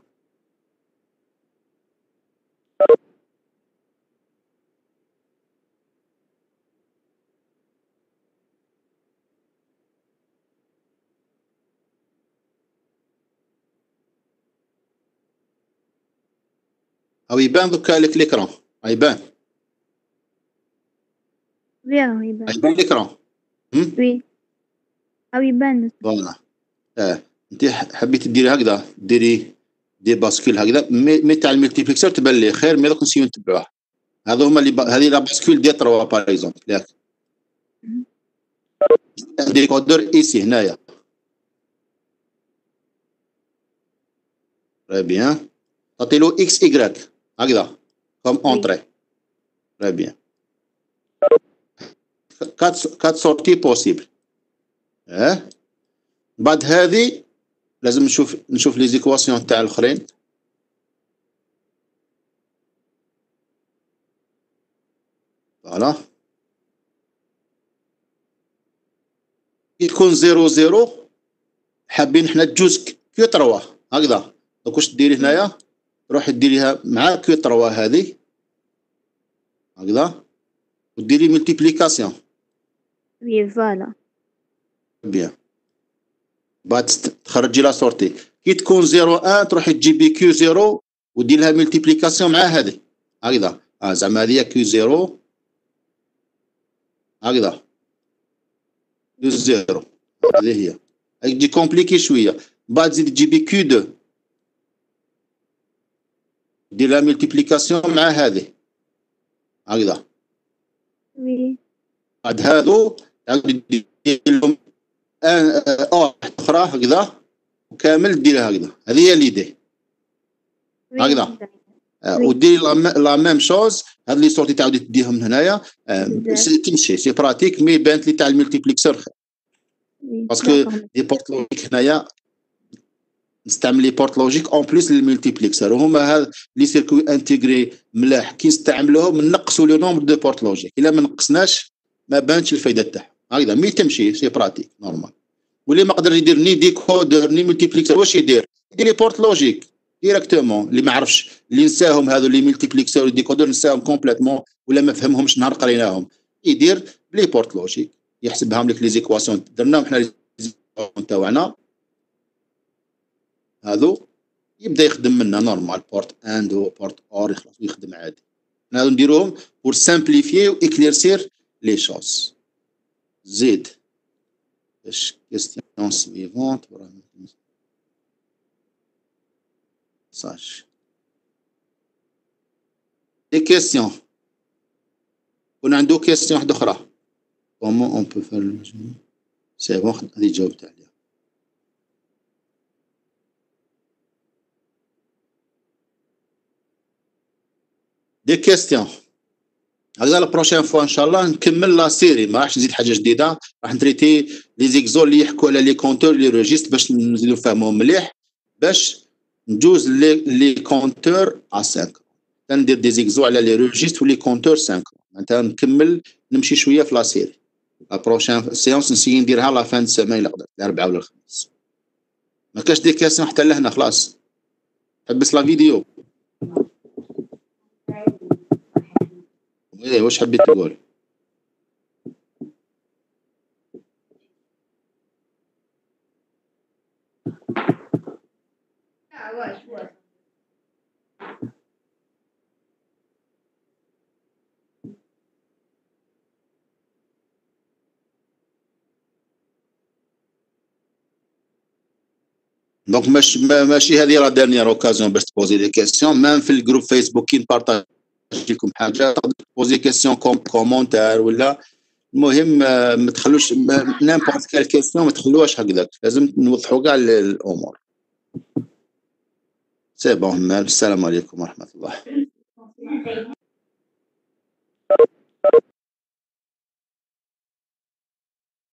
S1: او يبان دوكا لك ليكرون، يبان
S4: وي يبان.
S1: يبان ليكرون.
S4: وي او يبان.
S1: فوالا. انت حبيتي ديري هكذا، ديري دي باسكول هكذا، مي تاع الملتيبليكسور تبان لي خير، مي دوك نسيو نتبعوه. هذو هما اللي هذه لا باسكول دي 3 باغ اكزومبل ياك. ديكودور ايسي هنايا. تري بيان. تعطي له اكس ايغريك هكذا كوم اونطري. تري بيان. 4 سورتي بوسيبل. بعد هذه لازم نشوف لي زيكواسيون تاع الاخرين. فوالا يكون 00 حابين حنا جوز كيو 3 هكذا. دونك واش ديري هنايا، روحي ديريها مع كيو 3 هذه هكذا وديري ملتيبليكاسيون.
S4: وي فوالا
S1: بيان. بعد تخرجي لا سورتي كي تكون 01 تروحي تجيبي كيو 0 ودير لها ملتيبليكاسيون مع هذه هكذا. زعما هذه كيو 0 هكذا كيو 0 هذه هي. هاك تجي كومبليكي شويه. بعد تزيد تجيبي كيو 2 دير لها ملتيبليكاسيون مع هذه هكذا.
S4: وي
S1: بعد هادو تعاود دير لهم اخرى هكذا وكامل ديرها هكذا. هذه هي ليدي هكذا. ودير لا ميم شوز. هاد لي سورتي تعاودي تديهم من هنايا. تمشي سي براتيك، مي بانت لي تاع الملتيبليكسور خير باسكو دي بورت لوجيك هنايا نستعمل لي بورت لوجيك اون بليس للملتيبليكسور، وهما هاد لي سيركوي انتيغري ملاح كي نستعملوهم نقصوا لو نومبر دو بورت لوجيك. الا ما نقصناش ما بانتش الفايده تاعها هكذا. مي تمشي سي براتيك نورمال. واللي ما قدر يدير ني ديكودر ني ملتيبليكسور واش يدير لي بورت لوجيك ديريكتومون. اللي ما عرفش اللي نساهم هذو لي ملتيبليكسور وديكودر نساهم كومبليتمون ولا ما فهمهمش نهار قريناهم، يدير بلي بورت لوجيك يحسبهم لك لي زيكواسيون درناهم حنا لي زيكواسيون تاعنا هذو يبدا يخدم منا نورمال بورت اند و بورت اور يخلص ويخدم عادي. هذو نديروهم بور سامبليفيي و اكليرسير لي شوز. زيد question suivante. Des questions. كون عنده كيستيون واحده اخرى كومون اون بو فار سي بون هذه جاوبت عليها. دي كيستيون هذا لا بروشين فوا ان شاء الله نكمل لا سيري، ما راحش نزيد حاجه جديده، راح نتريتي لي زيكزو اللي يحكوا على لي كونتور لي ريجيست باش نزيدو نفهموهم مليح، باش نجوز لي كونتور ا 5 ندير دي زيكزو على لي ريجيست ولي كونتور 5 معناتها نكمل نمشي شويه في لا سيري. لا بروشين سيونس نسيي نديرها لا فان سيمين الا قدرت الاربعاء ولا الخميس. ما كاش دي كاسيون حتى لهنا خلاص حبس لا فيديو. ايه واش حبيت تقول؟ دونك ماشي هذه لا ديرنيير اوكازيون باش تبوزي دي كيسيون، ميم في الجروب فيسبوك كي نبارطاجي لكم حاجه تبوزي كيسيون كومونتير ولا المهم ما تخلوش نيمبورت كال كيسيون ما تخلوهاش هكذاك، لازم نوضحوا كاع الامور. سي بون السلام عليكم ورحمه الله.